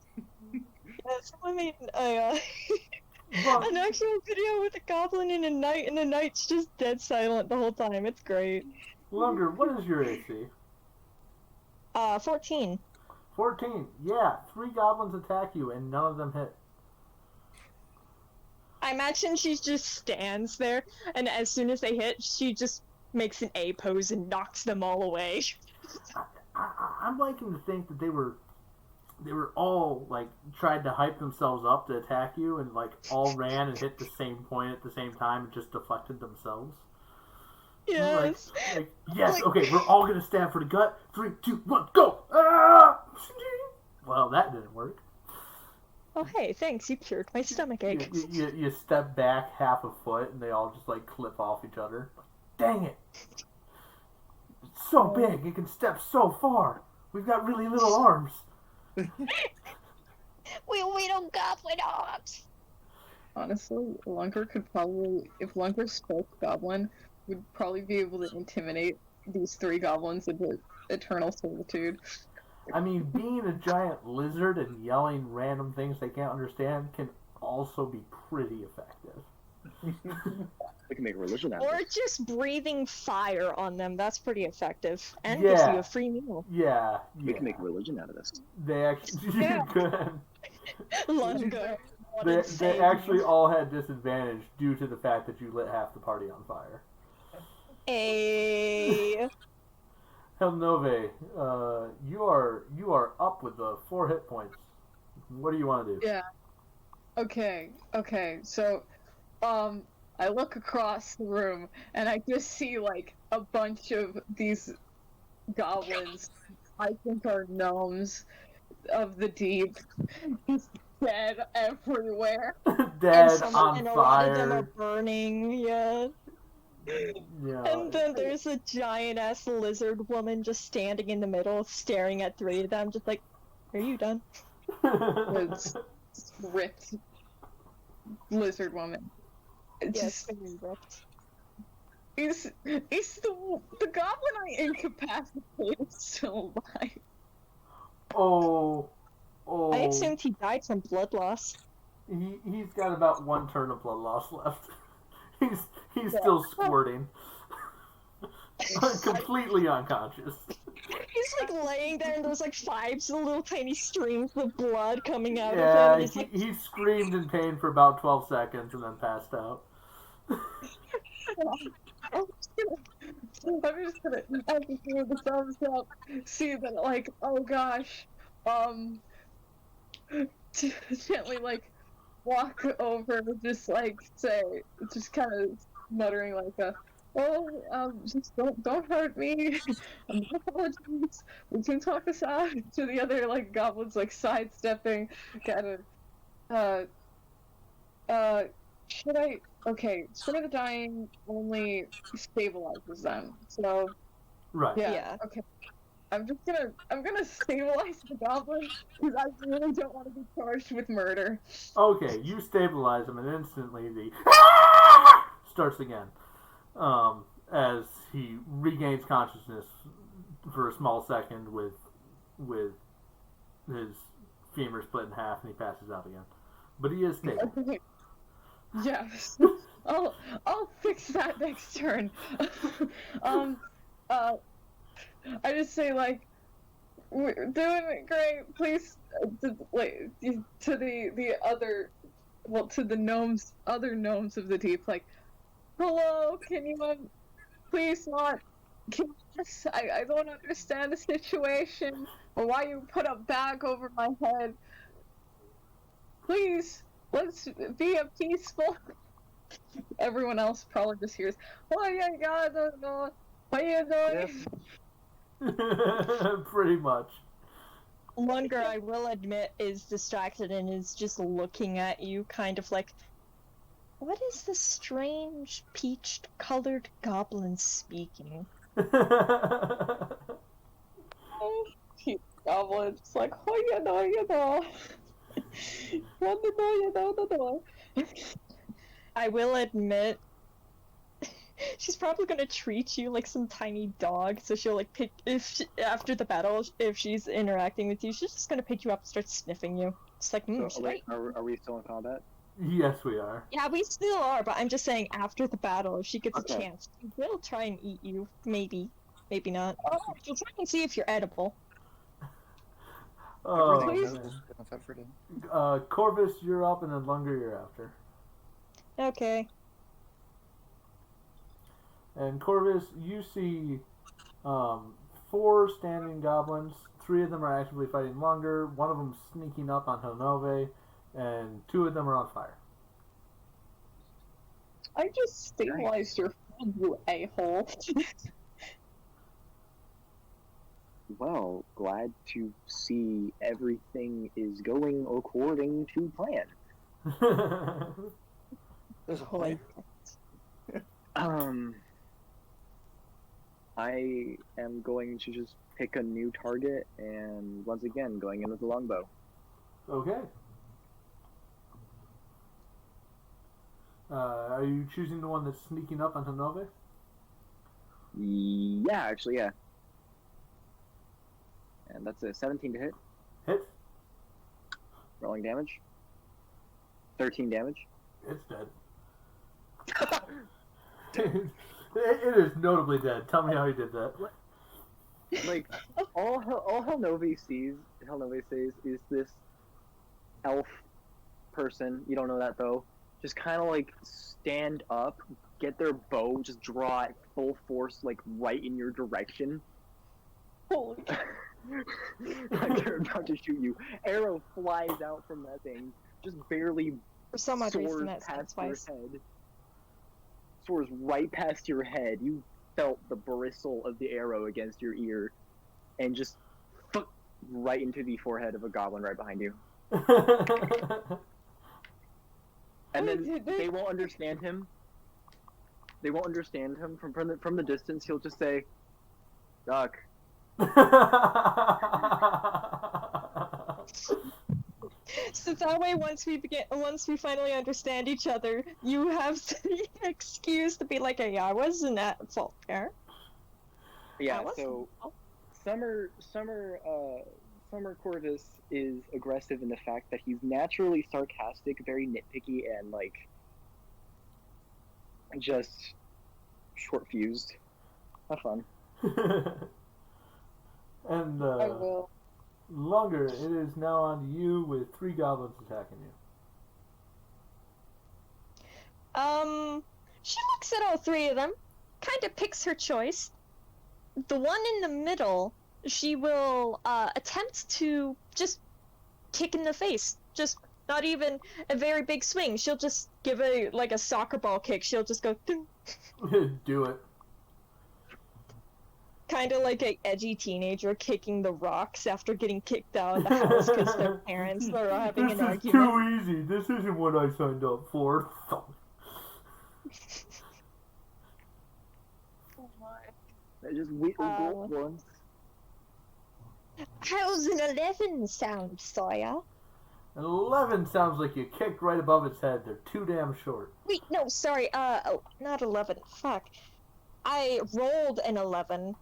Yeah, someone made But- an actual video with a goblin in a knight, and the knight's just dead silent the whole time. It's great. Lunger, what is your AC? 14. 14. Yeah, 3 goblins attack you and none of them hit. I imagine she just stands there, and as soon as they hit, she just makes an A pose and knocks them all away. I'm liking to think that they were all like tried to hype themselves up to attack you and like all ran and hit the same point at the same time and just deflected themselves. Yes. Like, yes, Like- okay, we're all gonna stab for the gut. 3, 2, 1, go! Ah! Well, that didn't work. Oh, hey, thanks, you cured my stomach ache. You step back half a foot and they all just like clip off each other. Dang it! It's so big, it can step so far. We've got really little arms. We don't goblin arms! Honestly, Lunker could probably, if Lunker spoke Goblin, would probably be able to intimidate these 3 goblins into eternal servitude. I mean, being a giant lizard and yelling random things they can't understand can also be pretty effective. We can make a religion out of Or this. just breathing fire on them, that's pretty effective. And Yeah. gives you a free meal. Yeah, We can make a religion out of this. They actually Yeah. could. Lunger. What They insane. actually all had disadvantage due to the fact that you lit half the party on fire. A. Helnove, you are up with the 4 hit points. What do you want to do? Yeah. Okay, so, I look across the room, and I just see, like, a bunch of these goblins, I think are gnomes of the deep, just dead everywhere. Dead and on and a lot of them are fire. burning, yeah. Yeah. And then there's a giant ass lizard woman just standing in the middle, staring at 3 of them, just like, are you done? It's ripped lizard woman. It's Yes, just, very ripped. is the goblin I incapacitated still alive? Oh, Oh, I assumed he died from blood loss. he's got about 1 turn of blood loss left. he's Yeah. still squirting. Completely unconscious. He's like laying there, and there's like 5 little tiny streams of blood coming out of him. Yeah, And he's like, he screamed in pain for about 12 seconds and then passed out. I'm just gonna empathy with the thumbs up. See that, like, oh gosh, gently like walk over, just like say, just kind of muttering like just don't hurt me. My apologies. We can talk this out. To the other like goblins like sidestepping, kind of should I? Okay, Sword of the Dying only stabilizes them. So Right. yeah. Okay. I'm gonna stabilize the goblin because I really don't want to be charged with murder. Okay, you stabilize him, and instantly the starts again. As he regains consciousness for a small second with his femur split in half, and he passes out again. But he is stable. Yes. I'll fix that next turn. I just say like, we're doing it great. Please, to the other, well, to the other gnomes of the deep, like, hello, can you please not? I don't understand the situation or why you put a bag over my head. Please, let's be a peaceful. Everyone else probably just hears, oh yeah, God, I don't know. What are you doing? Pretty much. Lunger, I will admit, is distracted and is just looking at you, kind of like, what is this strange peach-colored goblin speaking? Peach goblin, just like, oh, you know. I will admit, she's probably gonna treat you like some tiny dog, so she'll like pick, after the battle, if she's interacting with you, she's just gonna pick you up and start sniffing you. It's like, So, wait, are we still in combat? Yes, we are. Yeah, we still are, but I'm just saying after the battle, if she gets Okay. a chance, she will try and eat you. Maybe. Maybe not. She'll try and see if you're edible. Oh, Everything man. enough effort in. Corvus, you're up, and then Lunger, you're after. Okay. And Corvus, you see 4 standing goblins. 3 of them are actively fighting Lunger. 1 of them sneaking up on Hilnove, and 2 of them are on fire. I just stabilized your friend, you a-hole. Well, glad to see everything is going according to plan. There's a Boy. I am going to just pick a new target and once again going in with the longbow. Okay. Are you choosing the one that's sneaking up on Hilnove? Yeah, actually, yeah. And that's a 17 to hit. Hits. Rolling damage. 13 damage. It's dead. It is notably dead. Tell me how he did that. Like, all Helnove says is this elf person, you don't know that though, just kind of like stand up, get their bow, just draw it full force, like right in your direction. Holy Like they're about to shoot you. Arrow flies out from that thing, just barely For some odd reason, soars that sounds past your twice. head. Soars right past your head. You felt the bristle of the arrow against your ear, and just right into the forehead of a goblin right behind you. And then they won't understand him. They won't understand him from the distance. He'll just say, "Duck." So that way, once we finally understand each other, you have the excuse to be like, "Hey, I wasn't at fault there." Yeah. I wasn't So at fault." Summer Corvus is aggressive in the fact that he's naturally sarcastic, very nitpicky, and like just short fused. Have fun. And I will. Longer, it is now on to you with 3 goblins attacking you. She looks at all 3 of them, kind of picks her choice. The one in the middle, she will attempt to just kick in the face. Just not even a very big swing. She'll just give a soccer ball kick. She'll just go ding. Do it. Kind of like a edgy teenager kicking the rocks after getting kicked out of the house because their parents are having an argument. This is too easy. This isn't what I signed up for. Oh my. I just wiggle once. How's an 11 sound, Sawyer? An 11 sounds like you kicked right above its head. They're too damn short. Wait, no, sorry, not 11, fuck. I rolled an 11,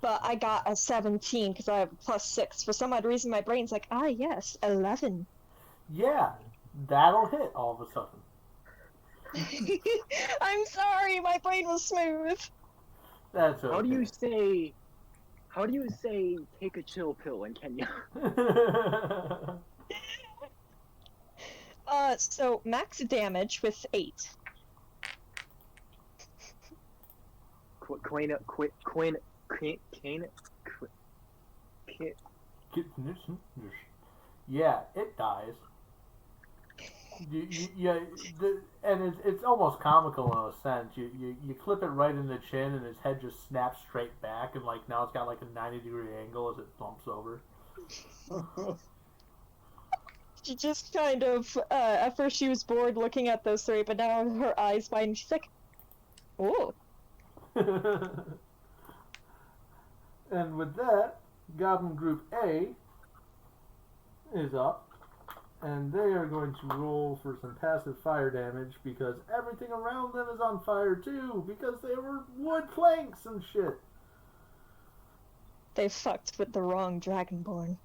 but I got a 17 because I have a +6. For some odd reason, my brain's like, yes, 11. Yeah, that'll hit all of a sudden. I'm sorry, my brain was smooth. That's okay. How do you say take a chill pill in Kenya? So max damage with 8. Yeah, it dies. And it's almost comical in a sense. You clip it right in the chin, and his head just snaps straight back, and like now it's got like a 90-degree angle as it bumps over. She just kind of, at first she was bored looking at those 3, but now her eyes widen, she's like, "Oh." And with that, Goblin Group A is up, and they are going to roll for some passive fire damage because everything around them is on fire too, because they were wood planks and shit. They fucked with the wrong Dragonborn.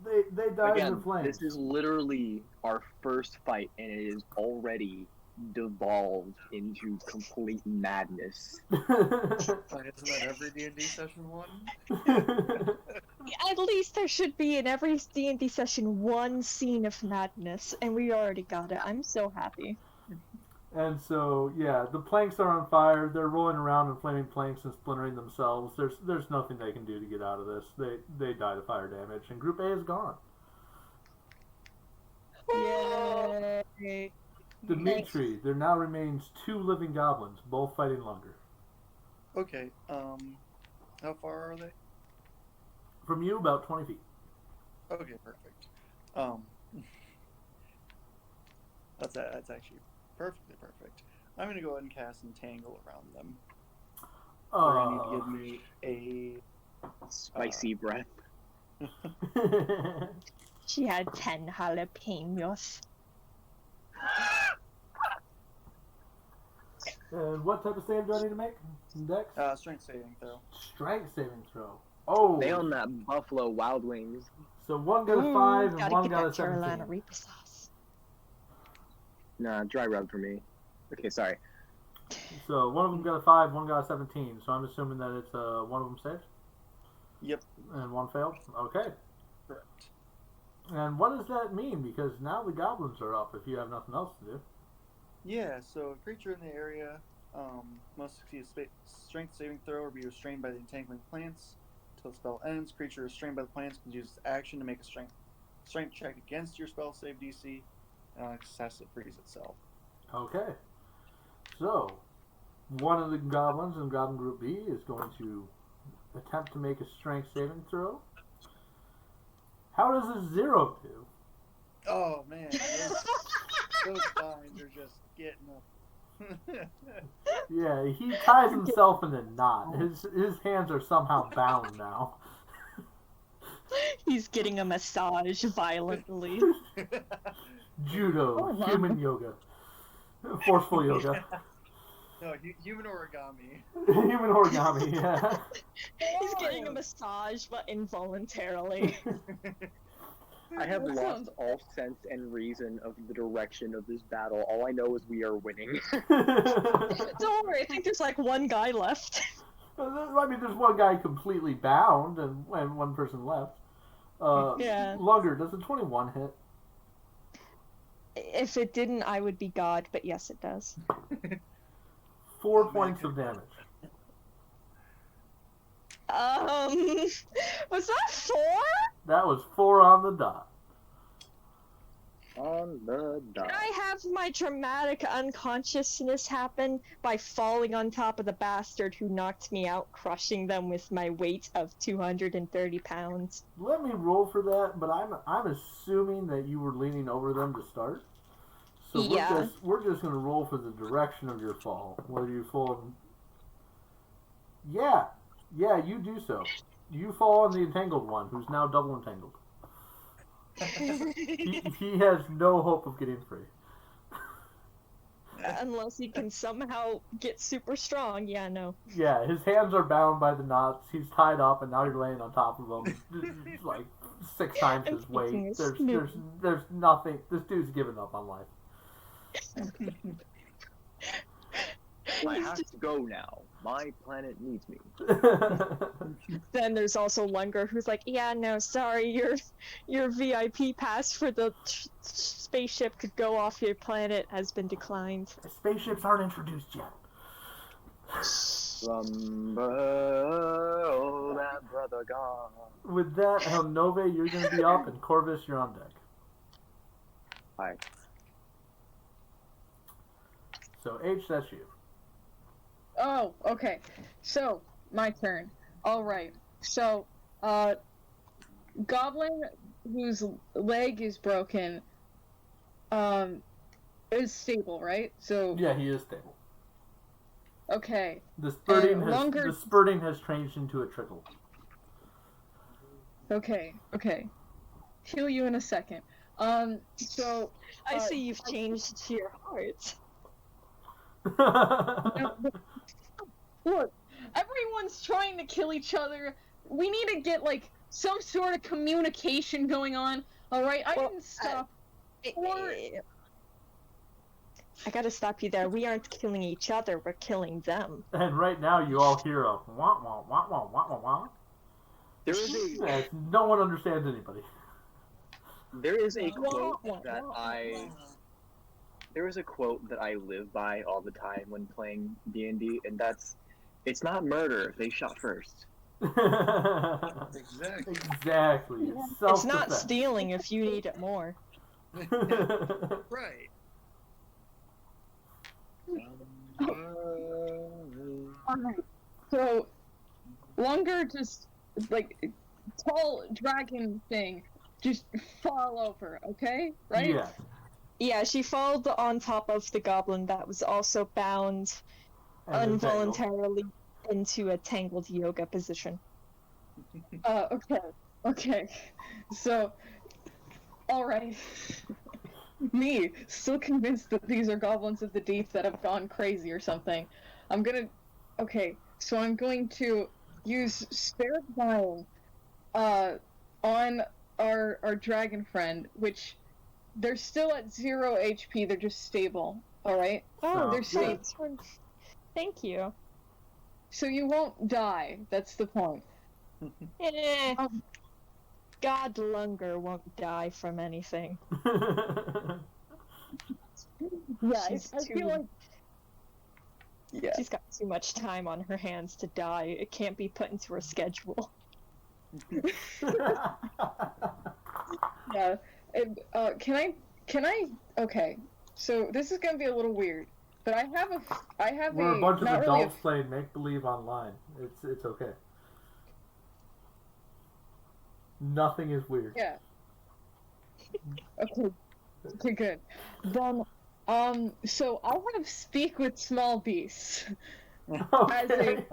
They died in Again, the flames. this is literally our first fight, and it is already devolved into complete madness. Isn't that every D&D session 1? At least there should be in every D&D session 1 scene of madness, and we already got it. I'm so happy. And so, yeah, the planks are on fire. They're rolling around in flaming planks and splintering themselves. There's nothing they can do to get out of this. They die to fire damage, and Group A is gone. Yay! Dimitri, there now remains 2 living goblins, both fighting longer. Okay, how far are they? From you, about 20 feet. Okay, perfect. That's actually perfectly perfect. I'm gonna go ahead and cast Entangle around them. They're gonna need to give me a Spicy breath. She had 10 jalapenos. And what type of save do I need to make? Dex? Strength saving throw. Strength saving throw. Oh! They own that Buffalo Wild Wings. So one got a 5 and Gotta one get got a that 17. Carolina Reaper sauce. Nah, dry rub for me. Okay, sorry. So one of them got a 5, one got a 17. So I'm assuming that it's one of them saved? Yep. And one failed? Okay. Correct. And what does that mean? Because now the goblins are up if you have nothing else to do. Yeah, so a creature in the area must succeed a strength saving throw or be restrained by the entangling plants until the spell ends. Creature restrained by the plants can use its action to make a strength check against your spell save DC, and on success it frees itself. Okay. So, one of the goblins in Goblin Group B is going to attempt to make a strength saving throw. How does a 0 do? Oh man, those vines are just getting up. Yeah, he ties himself in a knot. His hands are somehow bound now. He's getting a massage violently. Judo, Oh, wow. human yoga, forceful yoga. No, human origami. Human origami, yeah. He's getting a massage, but involuntarily. I have That lost sounds- all sense and reason of the direction of this battle. All I know is we are winning. Don't worry, I think there's like one guy left. I mean, there's one guy completely bound and one person left. Yeah. Longer, does a 21 hit? If it didn't, I would be God, but yes, it does. 4 points of damage. Was that 4? That was 4 on the dot. On the dot. Did I have my dramatic unconsciousness happen by falling on top of the bastard who knocked me out, crushing them with my weight of 230 pounds? Let me roll for that, but I'm assuming that you were leaning over them to start. So Yeah. we're just gonna roll for the direction of your fall. Whether you fall. Yeah, you do so. You fall on the entangled one, who's now double entangled. He has no hope of getting free. Unless he can somehow get super strong, yeah, no. Yeah, his hands are bound by the knots. He's tied up, and now you're laying on top of him. It's like 6 times his I'm taking weight. a snoop. There's nothing. This dude's given up on life. I have to go now. My planet needs me. Then there's also Lunger, who's like, yeah, no, sorry, your VIP pass for the spaceship could go off your planet has been declined. Spaceships aren't introduced yet. Slumber, oh, that brother gone. With that, Nove, you're going to be up, and Corvus, you're on deck. Hi. So, H, that's you. Oh, okay. So, my turn. Alright. So, Goblin, whose leg is broken, is stable, right? So, Yeah, he is stable. okay. The Longer- spurting has changed into a trickle. Okay. Heal you in a second. So, I see you've changed to your heart. look, everyone's trying to kill each other. We need to get, like, some sort of communication going on. Alright, I Well, didn't stop. I gotta stop you there. We aren't killing each other, we're killing them. And right now, you all hear a wah wah wah wah wah wah wah. There is a As no one understands anybody. There is a quote that I live by all the time when playing D&D, and that's, it's not murder if they shot first. Exactly. Exactly. It's It's self-defense. not stealing if you need it more. Right. Alright. So, Longer just, like, tall dragon thing just fall over, okay? Right? Yeah. Yeah, she fell on top of the goblin that was also bound And entangled. involuntarily into a tangled yoga position. Okay. So, alright. Me, still convinced that these are goblins of the deep that have gone crazy or something. I'm going to use Spare Vine, on our dragon friend, which they're still at 0 HP, they're just stable, alright? Oh, they're safe. Thank you. So you won't die, that's the point. God Lunger won't die from anything. Yeah, She's I feel like... Yeah. She's got too much time on her hands to die. It can't be put into her schedule. Yeah. And, can I, okay. So this is gonna be a little weird, but I have We're a bunch of not really adults playing make-believe online. It's okay. Nothing is weird. Yeah. Okay, good. Then, so I'll have speak with small beasts. Okay.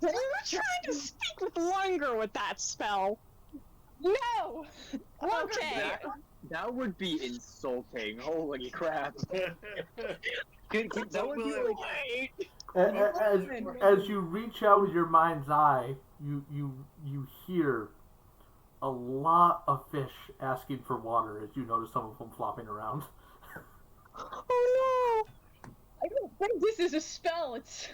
You were trying to speak with Lunger with that spell. No! Okay. That would be insulting. Holy crap. That would be like... As you reach out with your mind's eye, you hear a lot of fish asking for water as you notice some of them flopping around. Oh I don't think this is a spell. It's.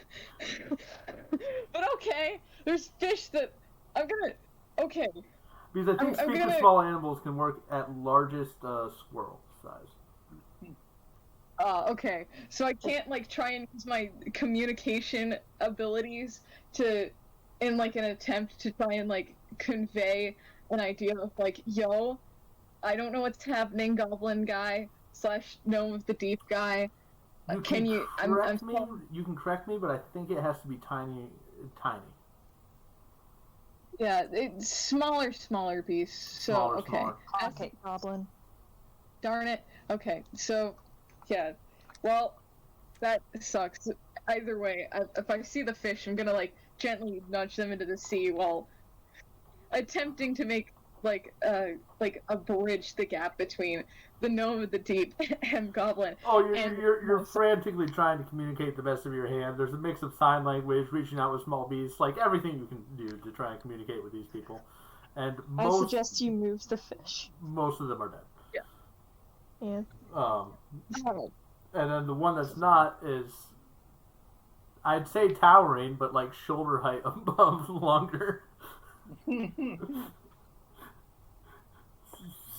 But okay, there's fish that I'm gonna. Okay. Because I think I'm speech gonna- of small animals can work at largest squirrel size. Okay. So I can't like try and use my communication abilities to, in like an attempt to try and like convey an idea of like, yo, I don't know what's happening, goblin guy / gnome of the deep guy. You Can you? correct me? You can correct me, but I think it has to be tiny. Yeah, it's smaller piece. So Smaller, okay. smaller. no! Okay, goblin. Darn it. Okay, so yeah. Well, that sucks. Either way, if I see the fish, I'm gonna like gently nudge them into the sea while attempting to make like a bridge the gap between the gnome of the deep and goblin. Oh, And- you're frantically trying to communicate the best of your hand. There's a mix of sign language, reaching out with small bees, like everything you can do to try and communicate with these people. And I suggest you move the fish. most of them are dead. Yeah. And then the one that's not is, I'd say towering, but like shoulder height above longer.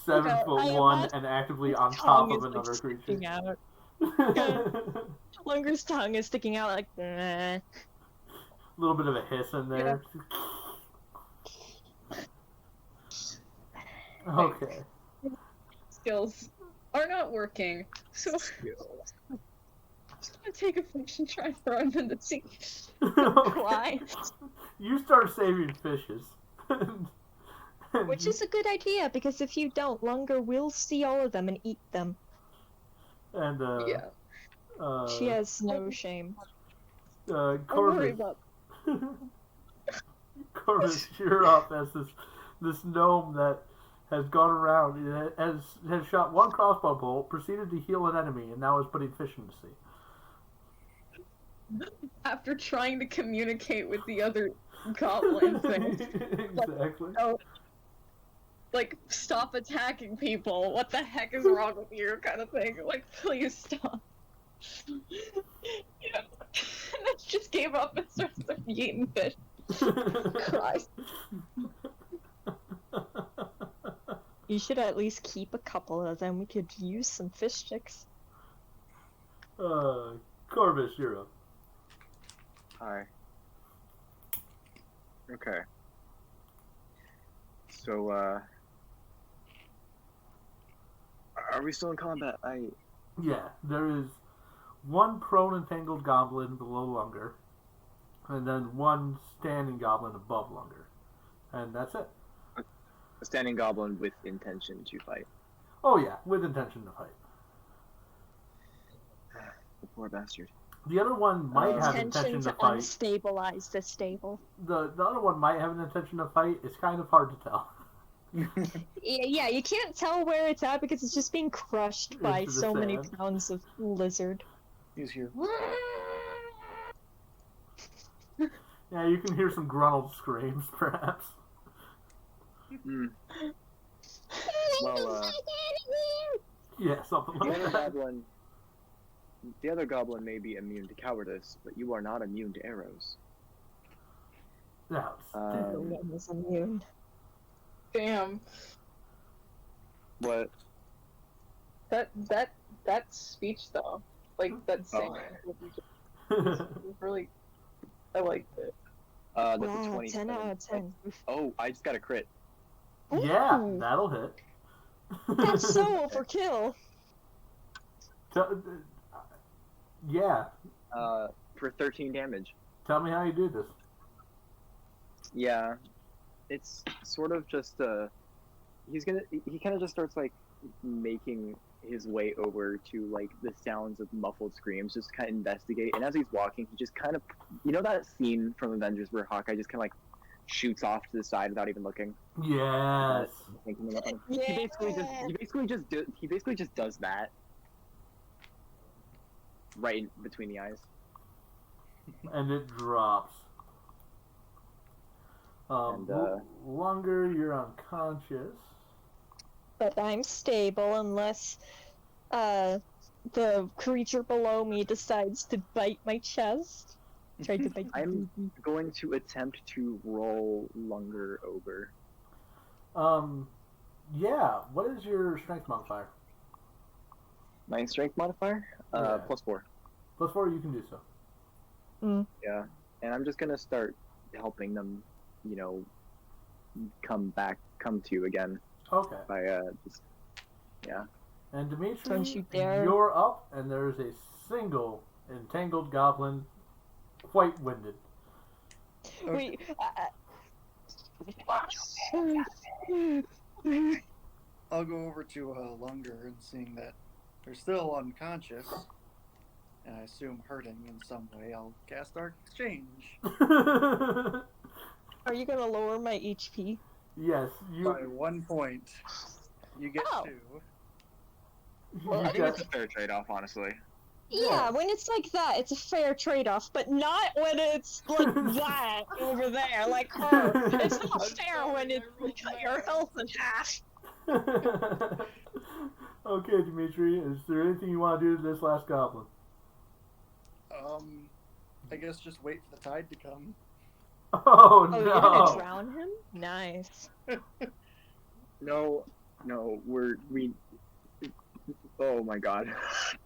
7'1" and actively on top of another creature. Sticking out. Lunger's tongue is sticking out like. A little bit of a hiss in there. Okay. Skills are not working. So I'm just gonna take a fish and try and throw him in the sea. Why? You start saving fishes. Which is a good idea because if you don't, Lunger will see all of them and eat them. And Yeah. She has no shame. Don't worry Corvus, about. Corvus, you're up as this gnome that has gone around, has shot one crossbow bolt, proceeded to heal an enemy, and now is putting fish in the sea. After trying to communicate with the other goblin thing. Exactly. Oh, like, stop attacking people. What the heck is wrong with you? Kind of thing. Like, please stop. Yeah. And then just gave up and started eating fish. Christ. You should at least keep a couple of them. We could use some fish sticks. Corvus, you're up. Hi. Okay. So, are we still in combat? Yeah, there is one prone entangled goblin below Lunger, and then one standing goblin above Lunger. And that's it. A standing goblin with intention to fight. Oh yeah, with intention to fight. The poor bastard. The other one might have Intention intention to to fight. unstabilize the stable. The other one might have an intention to fight. It's kind of hard to tell. Yeah, you can't tell where it's at because it's just being crushed by Into the so many sand. pounds of lizard. He's here. Yeah, you can hear some gruntled screams, perhaps. Hmm. Well, Yeah, something the like other that. goblin may be immune to cowardice, but you are not immune to arrows. Yeah, No one is immune. Damn. What? That speech though. Like that saying was really I liked it. That's a Wow, 20. 10 out of 10. Oh, I just got a crit. Yeah, Ooh, that'll hit. that's so overkill. Yeah, For 13 damage. tell me how you do this. Yeah, it's sort of just he kind of just starts like making his way over to like the sounds of muffled screams, just kind of investigate. And as he's walking, he just kind of, you know that scene from Avengers where Hawkeye just kind of like shoots off to the side without even looking. Yes. Thinking about him. Yeah. He basically just does that. Right in between the eyes. And it drops. Longer, you're unconscious. But I'm stable unless the creature below me decides to bite my chest. Try to bite. I'm going to attempt to roll Lunger over. Yeah. What is your strength modifier? My strength modifier? Yeah. +4. +4, you can do so. Yeah. And I'm just gonna start helping them, you know, come to again. Okay. By just yeah. And Dimitri, Don't you dare. You're up, and there's a single entangled goblin, quite winded. Wait. I'll go over to Lunger and seeing that they're still unconscious, and I assume hurting in some way, I'll cast Dark Exchange. Are you gonna lower my HP? Yes, you. By 1 point. You get Oh. 2. Well, I think that's a fair trade-off, honestly. Yeah, when it's like that, it's a fair trade-off, but not when it's like that over there. Like, oh, it's not fair when it's cut your health in half. Okay, Dimitri, is there anything you want to do to this last goblin? I guess just wait for the tide to come. Oh, Oh, no! you're gonna drown him? Nice. No, we. Oh my god.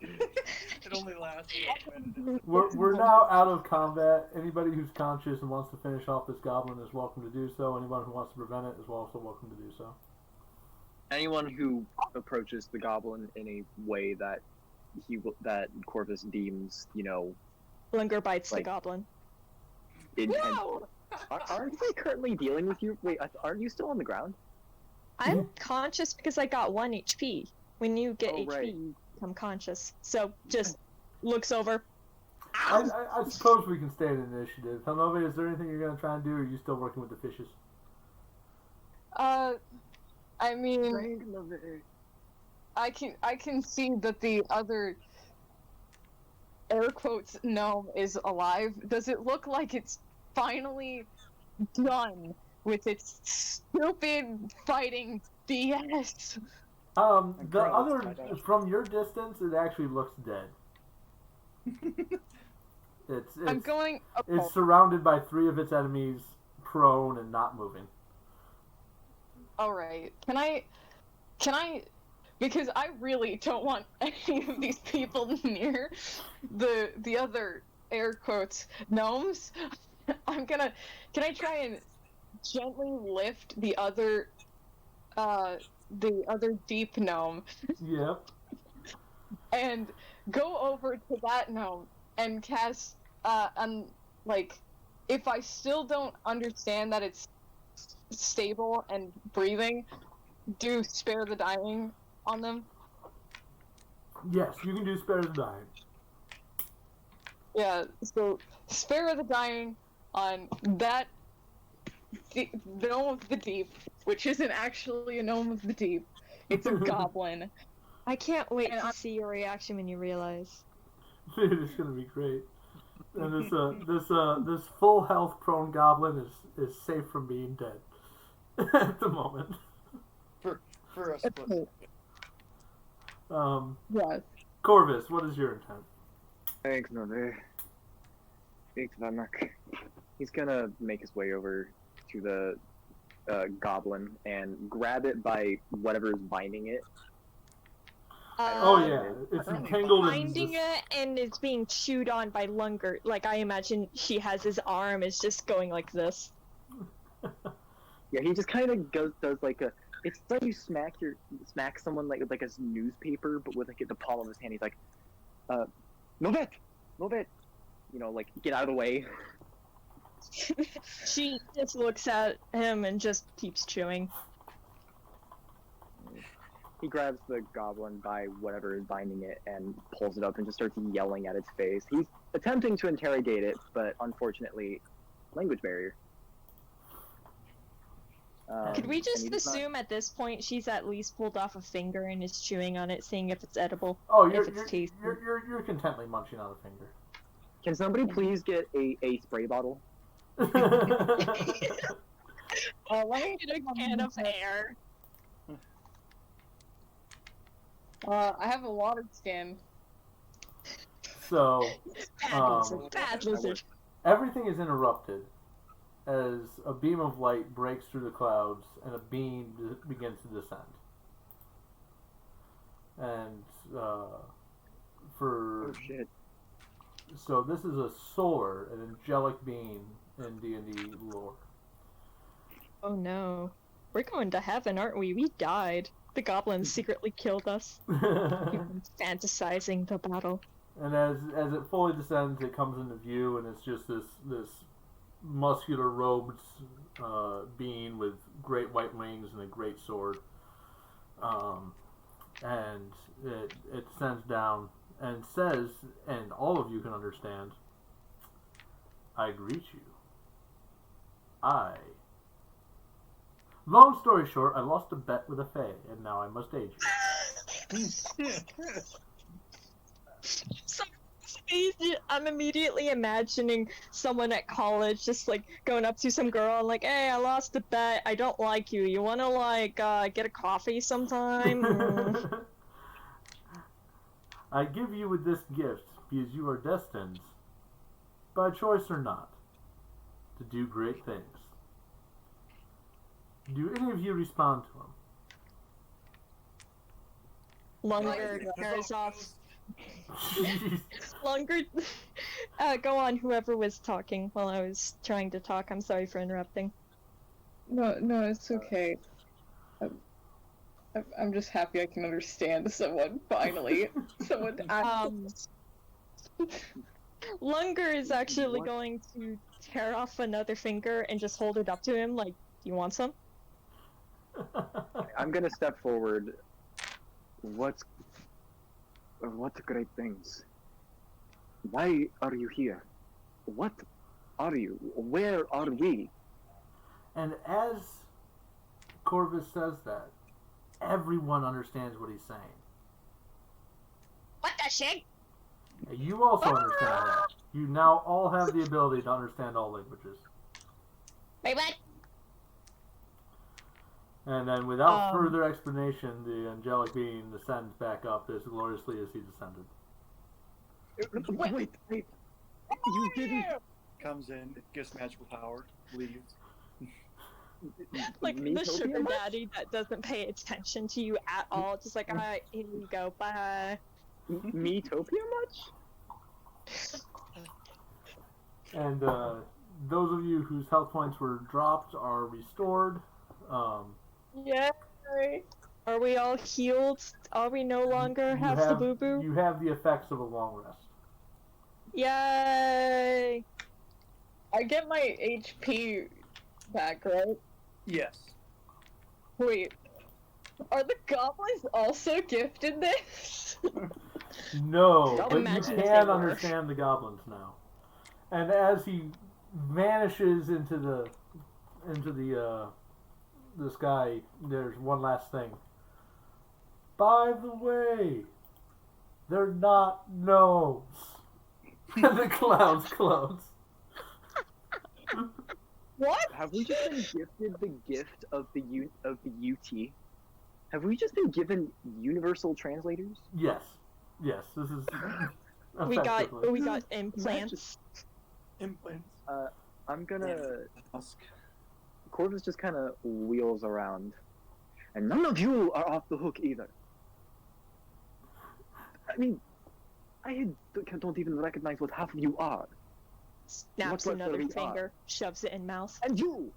It only lasts 1 minute. We're now out of combat. Anybody who's conscious and wants to finish off this goblin is welcome to do so. Anyone who wants to prevent it is also welcome to do so. Anyone who approaches the goblin in a way that Corvus deems, you know, Lunger bites the Like- goblin. No! Aren't they currently dealing with you? Wait, aren't you still on the ground? I'm conscious because I got 1 HP. When you get Oh, HP, right. you become conscious. So, just looks over. I suppose we can stay in initiative. Helmove, is there anything you're going to try and do, or are you still working with the fishes? I mean, I can see that the other air quotes gnome is alive. Does it look like it's finally done with its stupid fighting BS? The other, from your distance, it actually looks dead. I'm going. Okay. It's surrounded by 3 of its enemies, prone and not moving. All right. Can I? Because I really don't want any of these people near the other air quotes gnomes. Can I try and gently lift the other deep gnome Yep. and go over to that gnome and cast if I still don't understand that it's stable and breathing, do Spare the Dying on them. Yes, you can do Spare the Dying. Yeah, so Spare the Dying on that gnome of the deep, which isn't actually a gnome of the deep. It's a goblin. I can't wait And to see your reaction when you realize. It's gonna be great. And this full health prone goblin is safe from being dead at the moment. For a split. Yes. Corvus, what is your intent? Thanks, Nove. Thanks, Vanak. He's gonna make his way over to the goblin and grab it by whatever's binding it. Oh yeah, it's entangled in Finding this... it and it's being chewed on by Lunger. Like, I imagine he has his arm is just going like this. Yeah, he just kind of does like a. It's like you smack someone like a newspaper, but with like the palm of his hand. He's like, move it, you know, like get out of the way. She just looks at him and just keeps chewing. He grabs the goblin by whatever is binding it and pulls it up and just starts yelling at its face. He's attempting to interrogate it, but unfortunately, language barrier. Could we and just he does not- assume at this point she's at least pulled off a finger and is chewing on it, seeing if it's edible? Oh, If it's tasty. you're contently munching on a finger. Can somebody please get a spray bottle? Let me Get a can of air. I have a water skin. So, Bad lizard. everything is interrupted as a beam of light breaks through the clouds and a beam begins to descend. And Oh shit. so this is a solar, an angelic being in D&D lore. Oh no. We're going to heaven, aren't we? We died. The goblins secretly killed us. Fantasizing the battle. And as it fully descends, it comes into view, and it's just this muscular robed being with great white wings and a great sword. And it descends down and says, and all of you can understand, I greet you. Long story short, I lost a bet with a fae, and now I must aid you. So I'm immediately imagining someone at college just like going up to some girl and like, hey, I lost a bet. I don't like you. You want to like get a coffee sometime? I give you with this gift because you are destined, by choice or not, to do great things. Do any of you respond to him? Lunger goes off. Lunger, go on. Whoever was talking while I was trying to talk. I'm sorry for interrupting. No, it's okay. I'm just happy I can understand someone, finally. Someone Lunger is actually What? going to tear off another finger and just hold it up to him like, do you want some? I'm gonna step forward. What great things? Why are you here? What are you? Where are we? And as Corvus says that, everyone understands what he's saying. What the shit? And you also understand that. You now all have the ability to understand all languages. Wait, what? And then without further explanation, the angelic being descends back up as gloriously as he descended. Wait. You didn't. Comes in, gets magical power, leaves. Like the Metopia sugar much? daddy that doesn't pay attention to you at all. Just like, alright, here you go, bye. Metopia much? And those of you whose health points were dropped are restored. Yay! Are we all healed? Are we no longer You have the boo-boo? You have the effects of a long rest. Yay! I get my HP back, right? Yes. Wait. Are the goblins also gifted this? No, but you Imagine if can they were. understand the goblins now. And as he vanishes into the sky, there's one last thing. By the way, they're not gnomes. And the clouds close. What? Have we just been gifted the gift of the UT? Have we just been given universal translators? Yes, this is. We got effectively. implants. Implants. I'm gonna. Husk. Corvus just kind of wheels around, and none of you are off the hook either. I mean, don't even recognize what half of you are. Snaps What another we finger, shoves it in mouth. And you!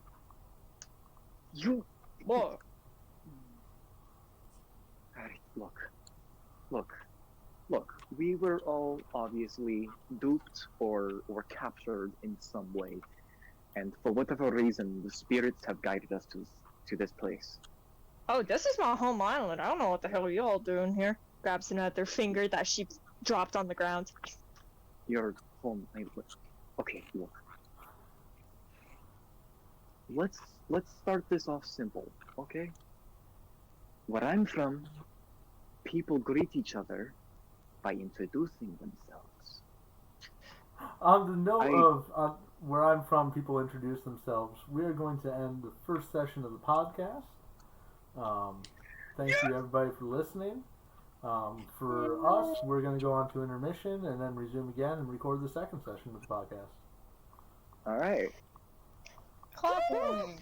Whoa. Alright, look. We were all obviously duped or captured in some way. And for whatever reason, the spirits have guided us to this place. Oh, this is my home island. I don't know what the hell you all doing here. Grabs another finger that she dropped on the ground. Your home island. Okay, look. let's start this off simple, okay? Where I'm from, people greet each other by introducing themselves. On the note of where I'm from, people introduce themselves. We are going to end the first session of the podcast. Thank you everybody for listening. For us, we're going to go on to intermission and then resume again and record the second session of the podcast. All right. Clapping.